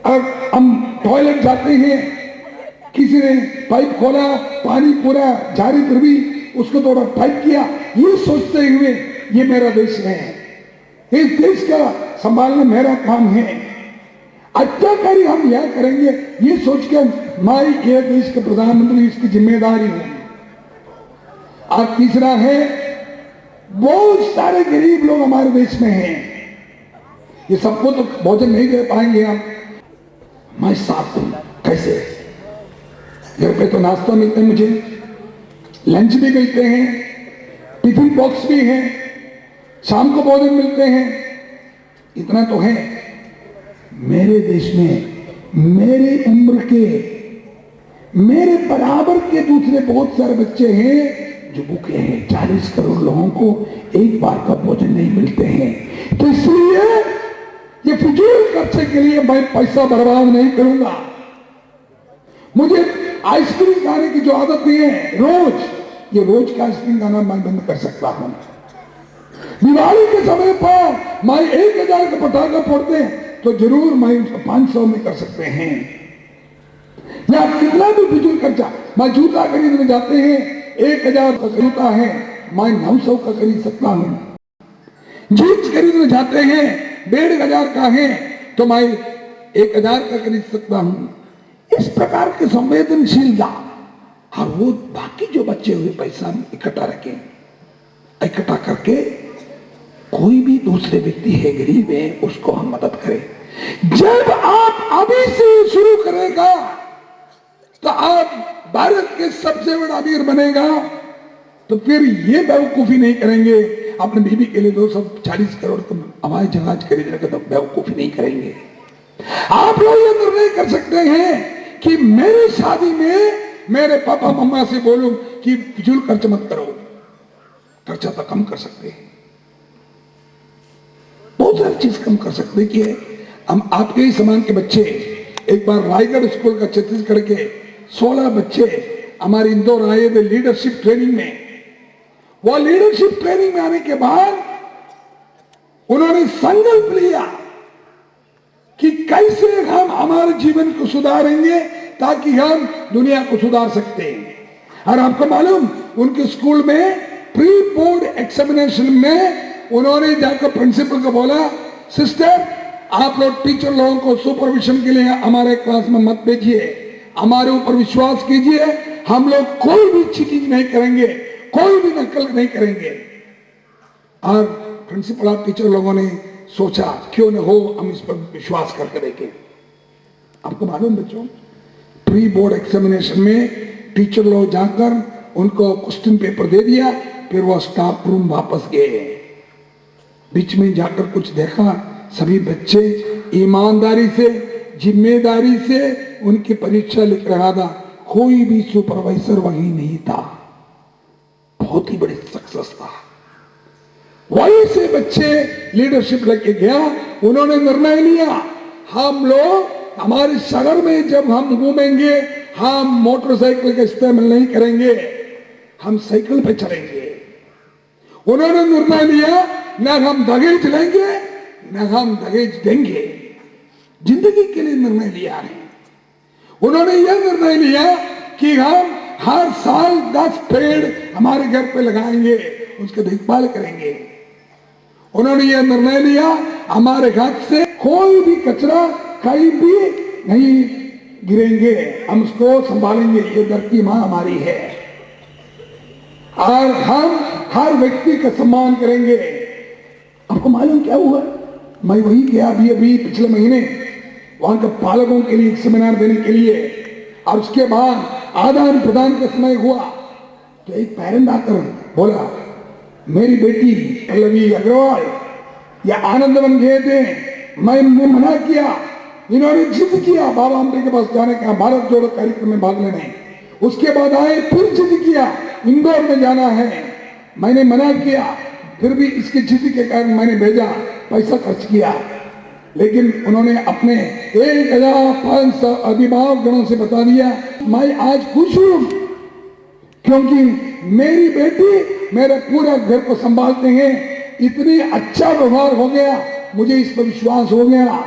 और हम टॉयलेट जाते हैं, किसी ने पाइप खोला, पानी पूरा जारी फिर भी उसको थोड़ा टाइट किया, ये सोचते हुए ये मेरा देश है, इस देश का संभालना मेरा काम है, अच्छा कार्य हम यह करेंगे, ये सोचकर मैं ये देश के प्रधानमंत्री, इसकी जिम्मेदारी हूं। और तीसरा है, बहुत सारे गरीब लोग हमारे देश में हैं, ये सबको तो भोजन नहीं दे पाएंगे हम, मैं साथ दूं कैसे? घर पे तो नाश्ता मिलते हैं, मुझे लंच भी मिलते हैं, टिफिन बॉक्स भी है, शाम को भोजन मिलते हैं, इतना तो है। मेरे देश में मेरे उम्र के, मेरे बराबर के दूसरे बहुत सारे बच्चे हैं जो भूखे हैं। 40 करोड़ लोगों को एक बार का भोजन नहीं मिलते हैं। तो इसलिए ये फिजूल खर्चे के लिए मैं पैसा बर्बाद नहीं करूंगा। मुझे आइसक्रीम खाने की जो आदत नहीं है, ये रोज का आइसक्रीम खाना मैं बंद कर सकता हूं। दिवाली के समय पर मैं 1000 का पटाखा फोड़ते हैं तो जरूर मैं उसको 500 में कर सकते हैं। या कितना भी फिजूल खर्चा, मैं जूता खरीदने जाते हैं, 1000 का जूता है, मैं 900 का खरीद सकता हूं। जीन्स खरीदने जाते हैं, 1500 का है तो मैं 1000 का खरीद सकता हूं। इस प्रकार के संवेदनशीलता, और वो बाकी जो बचे हुए पैसा इकट्ठा रखें, इकट्ठा करके कोई भी दूसरे व्यक्ति है, गरीब है, उसको हम मदद करें। जब आप अभी से शुरू करेगा तो आप भारत के सबसे बड़ा अमीर बनेगा। तो फिर ये बेवकूफी नहीं करेंगे, अपने बीबी के लिए 240 करोड़ का हवाई जहाज खरीदने का तो बेवकूफी नहीं करेंगे। आप लोग ये निर्णय कर सकते हैं कि मेरी शादी में मेरे पापा मम्मा से बोलूं कि फिजूल खर्च मत करो, खर्चा तो कम कर सकते हैं, बहुत सारी चीज कम कर सकते हैं। कि हम आपके ही समान के बच्चे, एक बार रायगढ़ स्कूल का छत्तीसगढ़ के 16 बच्चे हमारे इंदौर आए थे लीडरशिप ट्रेनिंग में। वो लीडरशिप ट्रेनिंग में आने के बाद उन्होंने संकल्प लिया कि कैसे हम हमारे जीवन को सुधारेंगे ताकि हम दुनिया को सुधार सकते हैं। और आपको मालूम, उनके स्कूल में प्री बोर्ड एग्जामिनेशन में उन्होंने जाकर प्रिंसिपल को बोला, सिस्टर आप लोग टीचर लोगों को सुपरविजन के लिए हमारे क्लास में मत भेजिए, हमारे ऊपर विश्वास कीजिए, हम लोग कोई भी चीटिंग नहीं करेंगे, कोई भी नकल नहीं करेंगे। और प्रिंसिपल और टीचर लोगों ने सोचा क्यों न हो, हम इस पर विश्वास करके देखें। आपको मालूम बच्चों, प्री बोर्ड एग्जामिनेशन में टीचर लोग जाकर उनको क्वेश्चन पेपर दे दिया, फिर वो स्टाफ रूम वापस गए। बीच में जाकर कुछ देखा, सभी बच्चे ईमानदारी से, जिम्मेदारी से उनकी परीक्षा लिख रहा था, कोई भी सुपरवाइजर वहीं नहीं था। बहुत ही बड़ी सक्सेस था। वहीं से बच्चे लीडरशिप लेके गया, उन्होंने निर्णय लिया, हम लोग हमारे शहर में जब हम घूमेंगे, हम मोटरसाइकिल का इस्तेमाल नहीं करेंगे, हम साइकिल पे चलेंगे। उन्होंने निर्णय लिया, न हम दहेज लेंगे न हम दहेज देंगे। जिंदगी के लिए निर्णय लिया है। उन्होंने यह निर्णय लिया कि हम हर साल 10 पेड़ हमारे घर पे लगाएंगे, उसकी देखभाल करेंगे। उन्होंने यह निर्णय लिया, हमारे घर से कोई भी कचरा कहीं भी नहीं गिरेंगे, हम उसको संभालेंगे, ये धरती मां हमारी है और हम हर व्यक्ति का सम्मान करेंगे। आपको मालूम क्या हुआ? मैं वही गया अभी पिछले महीने, वहां के पालकों के लिए एक सेमिनार देने के लिए, और उसके बाद आदान प्रदान का समय हुआ तो एक पेरेंट आकर बोला, मेरी बेटी पल्लवी अग्रवाल या आनंदवन गए थे, मैंने मना किया, इन्होंने जिद किया बाबा अम्बेडकर के पास जाने का, भारत जोड़ो कार्यक्रम में भाग लेने। उसके बाद आए, फिर जिद किया इंदौर में जाना है। मैंने मना किया, फिर भी इसकी जिद के कारण मैंने भेजा, पैसा खर्च किया, लेकिन उन्होंने अपने 1500 अभिभावक गणों से बता दिया मैं आज खुश हूं क्योंकि मेरी बेटी मेरे पूरा घर को संभालते हैं, इतनी अच्छा व्यवहार हो गया, मुझे इस पर विश्वास हो गया।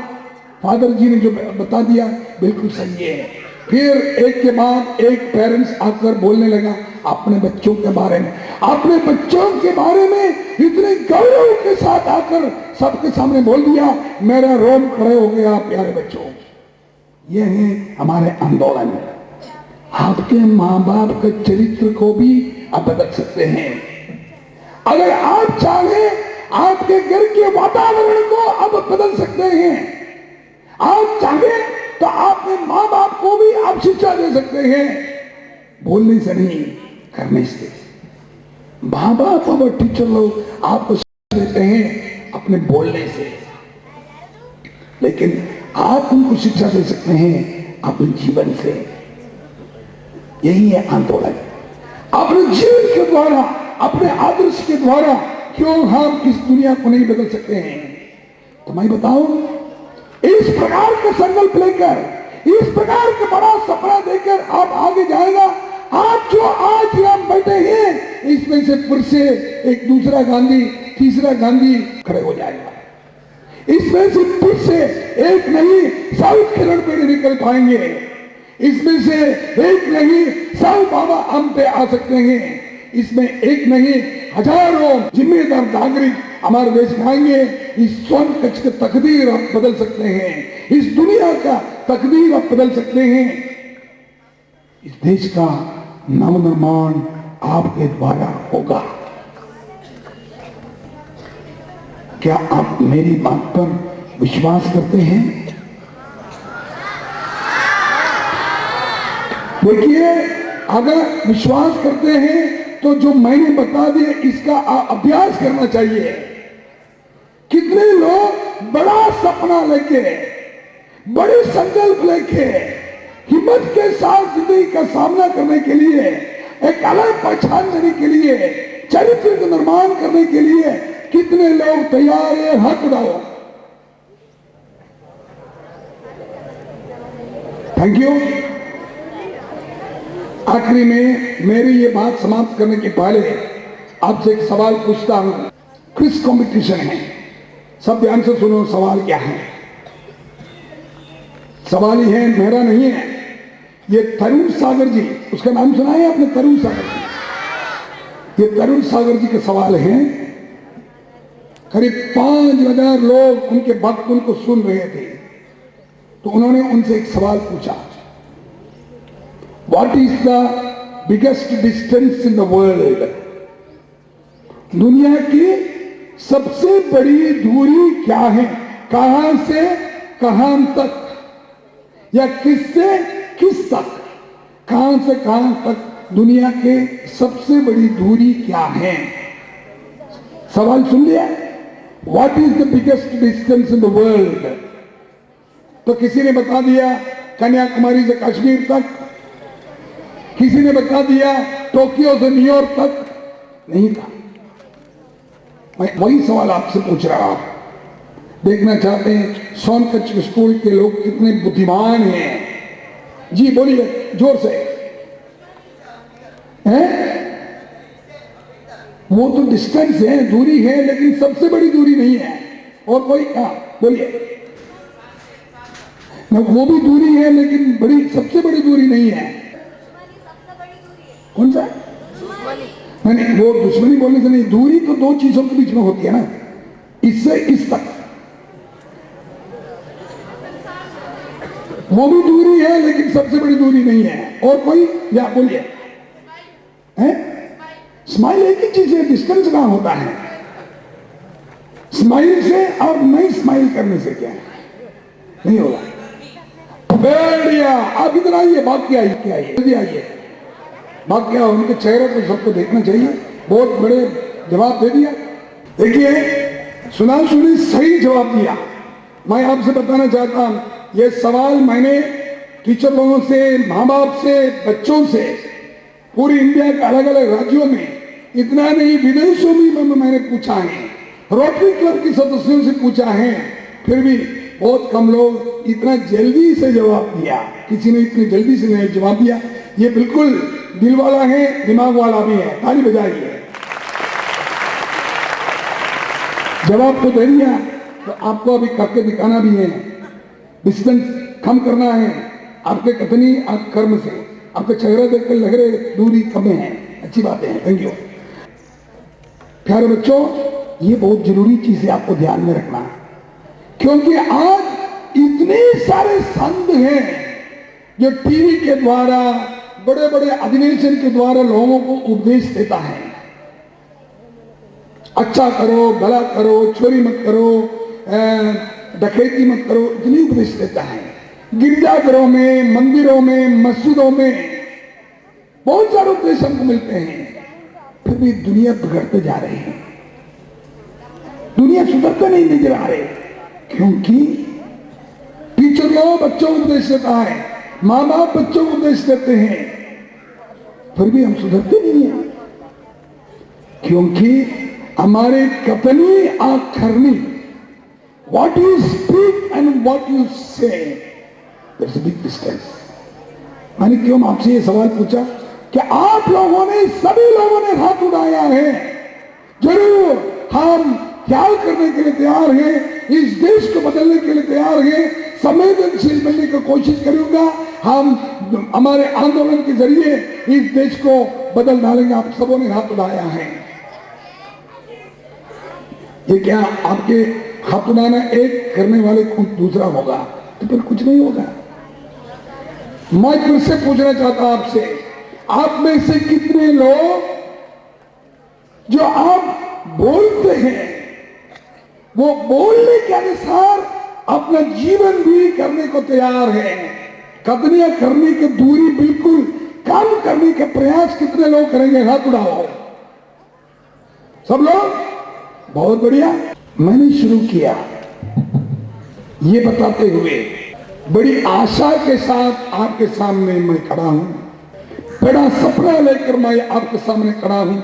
फादर जी ने जो बता दिया बिल्कुल सही है। फिर एक के बाद एक पेरेंट्स आकर बोलने लगा अपने बच्चों के बारे में, अपने बच्चों के बारे में इतने गौरव के साथ आकर सबके सामने बोल दिया, मेरा रोम खड़े हो गया। प्यारे बच्चों, ये है हमारे आंदोलन। आपके माँ बाप के चरित्र को भी आप बदल सकते हैं। अगर आप चाहें आपके घर के वातावरण को आप बदल सकते हैं। आप चाहें तो अपने माँ बाप को भी आप शिक्षा दे सकते हैं, बोलने से नहीं, करने से। माँ बाप और टीचर लोग आपको शिक्षा देते हैं अपने बोलने से, लेकिन आप उनको शिक्षा दे सकते हैं अपने जीवन से। यही है आंदोलन। अपने जीवन के द्वारा, अपने आदर्श के द्वारा क्यों हम इस दुनिया को नहीं बदल सकते हैं? तो मैं बताऊं, इस प्रकार का संकल्प लेकर, इस प्रकार का बड़ा सपना देकर आप आगे जाएगा। आप जो आज हम बैठे हैं, इसमें से फिर से एक दूसरा गांधी, तीसरा गांधी खड़े हो जाएगा। इसमें से फिर से एक नहीं 100 किरण पे निकल पाएंगे। इसमें से एक नहीं 100 बाबा हम पे आ सकते हैं। इसमें एक नहीं हजारों जिम्मेदार नागरिक हमारे देश में आएंगे। इस स्वर्ण कच्छ की तकदीर आप बदल सकते हैं, इस दुनिया का तकदीर आप बदल सकते हैं। इस देश का नवनिर्माण आपके द्वारा होगा। क्या आप मेरी बात पर विश्वास करते हैं? देखिए, अगर विश्वास करते हैं तो जो मैंने बता दिया इसका अभ्यास करना चाहिए। कितने लोग बड़ा सपना लेके, बड़े संकल्प लेके, हिम्मत के साथ जिंदगी का सामना करने के लिए, एक अलग पहचान देने के लिए, चरित्र का निर्माण करने के लिए कितने लोग तैयार है? हाथ उठाओ। Thank you. आखिरी में मेरी ये बात समाप्त करने के पहले आपसे एक सवाल पूछता हूं। क्विज कंपटीशन है, सब ध्यान से सुनो। सवाल क्या है? सवाल ये है, मेरा नहीं है, ये तरुण सागर जी, उसका नाम सुना है आपने? तरुण सागर जी। ये तरुण सागर जी के सवाल हैं। करीब 5000 लोग, उनके भक्त उनको सुन रहे थे, तो उन्होंने उनसे एक सवाल पूछा, What is the biggest distance in the world? दुनिया की सबसे बड़ी दूरी क्या है? कहां से कहां तक, या किससे किस तक? कहां से कहां तक दुनिया के सबसे बड़ी दूरी क्या है? सवाल सुन लिया? What is the biggest distance in the world? तो किसी ने बता दिया कन्याकुमारी से कश्मीर तक, किसी ने बता दिया टोक्यो से न्यूयॉर्क तक। नहीं था। मैं वही सवाल आपसे पूछ रहा हूं। देखना चाहते हैं सोनकच्छ स्कूल के लोग कितने बुद्धिमान हैं। जी बोलिए जोर से। हैं? वो तो डिस्टेंस है, दूरी है, लेकिन सबसे बड़ी दूरी नहीं है। और कोई? बोलिए। वो भी दूरी है, लेकिन बड़ी सबसे बड़ी दूरी नहीं है। कौन सा? नहीं, वो दुश्मनी बोलने से नहीं, दूरी तो दो चीजों के बीच में होती है ना, इससे इस तक। वो भी दूरी है, लेकिन सबसे बड़ी दूरी नहीं है। और कोई? या बोलिए। स्माइल एक ही चीज है, डिस्टेंस कहां होता है? स्माइल से और नहीं स्माइल करने से क्या है? नहीं होगा। बढ़िया, आप इधर आइए, बाकी आइए, क्या आइए, जल्दी आइए। बाकी उनके चेहरे को सबको देखना चाहिए। बहुत बड़े जवाब दे दिया। देखिए, सुनाशु ने सही जवाब दिया। मैं आपसे बताना चाहता हूं, ये सवाल मैंने टीचर लोगों से, माँ बाप से, बच्चों से, पूरी इंडिया के अलग अलग राज्यों में इतना नहीं, विदेशों में मैंने पूछा है, रोटरी क्लब के सदस्यों से पूछा है, फिर भी बहुत कम लोग इतना जल्दी से जवाब दिया। किसी ने इतनी जल्दी से नहीं जवाब दिया। ये बिल्कुल दिल वाला है, दिमाग वाला भी है, ताली बजाइए। जवाब तो दे दिया, तो आपको अभी करके दिखाना भी है, डिस्टेंस कम करना है आपके कथनी आप कर्म से। आपका चेहरा देखकर लग रहे दूरी कम है, अच्छी बातें हैं। Thank you. प्यारे बच्चों, ये बहुत जरूरी चीज है, आपको ध्यान में रखना, क्योंकि आज इतने सारे संत हैं जो टीवी के द्वारा, बड़े बड़े अधिवेशन के द्वारा लोगों को उपदेश देता है, अच्छा करो, भला करो, चोरी मत करो, डकैती मत करो, इतनी उपदेश देता है। गिरजाघरों में, मंदिरों में, मस्जिदों में बहुत सारे उपदेश हमको मिलते हैं, फिर भी दुनिया बिगड़ते जा रही है, दुनिया सुधरते नहीं नजर आ रहे, क्योंकि टीचर लोग बच्चों को उपदेश देता है, माँ बाप बच्चों को उपदेश देते हैं, फिर भी हम सुधरते नहीं हैं, क्योंकि हमारे कथनी आखरनी, what you speak and what you say, there's a big distance। मैंने क्यों आपसे ये सवाल पूछा कि आप लोगों ने, सभी लोगों ने हाथ उठाया है, जरूर हम त्याग करने के लिए तैयार हैं, इस देश को बदलने के लिए तैयार हैं, संवेदनशील बनने की कोशिश करूंगा, हम हमारे आंदोलन के जरिए इस देश को बदल डालेंगे। आप सबों ने हाथ उठाया है। ये क्या आपके हाथ उठाना एक करने वाले कुछ दूसरा होगा तो फिर कुछ नहीं होगा। मैं फिर से पूछना चाहता आपसे, आप में से कितने लोग जो आप बोलते हैं वो बोलने के अनुसार अपना जीवन भी करने को तैयार है, कथनियां करने की दूरी बिल्कुल कम करने के प्रयास कितने लोग करेंगे? हाथ उठाओ सब लोग। बहुत बढ़िया। मैंने शुरू किया ये बताते हुए, बड़ी आशा के साथ आपके सामने मैं खड़ा हूं, बड़ा सपना लेकर मैं आपके सामने खड़ा हूं,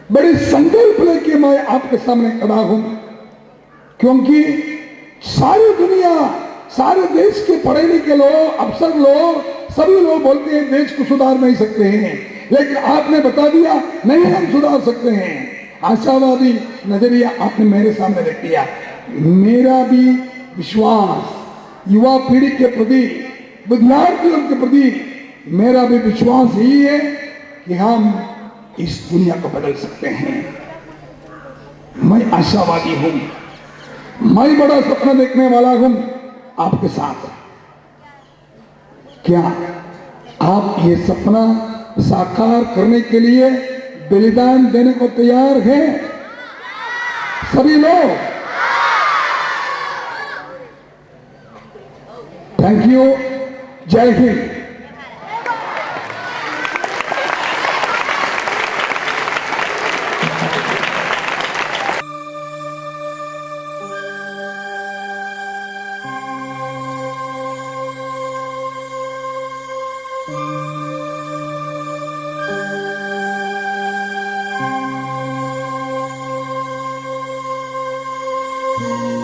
बड़े संकल्प लेकर मैं आपके सामने खड़ा हूं, क्योंकि सारी दुनिया, सारे देश के पढ़े लिखे लोग, अफसर लोग, सभी लोग बोलते हैं देश को सुधार नहीं सकते हैं, लेकिन आपने बता दिया नहीं, हम सुधार सकते हैं। आशावादी नजरिया आपने मेरे सामने रख दिया। मेरा भी विश्वास युवा पीढ़ी के प्रति, विद्यार्थियों के प्रति मेरा भी विश्वास यही है कि हम इस दुनिया को बदल सकते हैं। मैं आशावादी हूं, मैं बड़ा सपना देखने वाला हूं आपके साथ। क्या आप ये सपना साकार करने के लिए बलिदान देने को तैयार हैं सभी लोग? Thank you. जय हिंद। Thank you.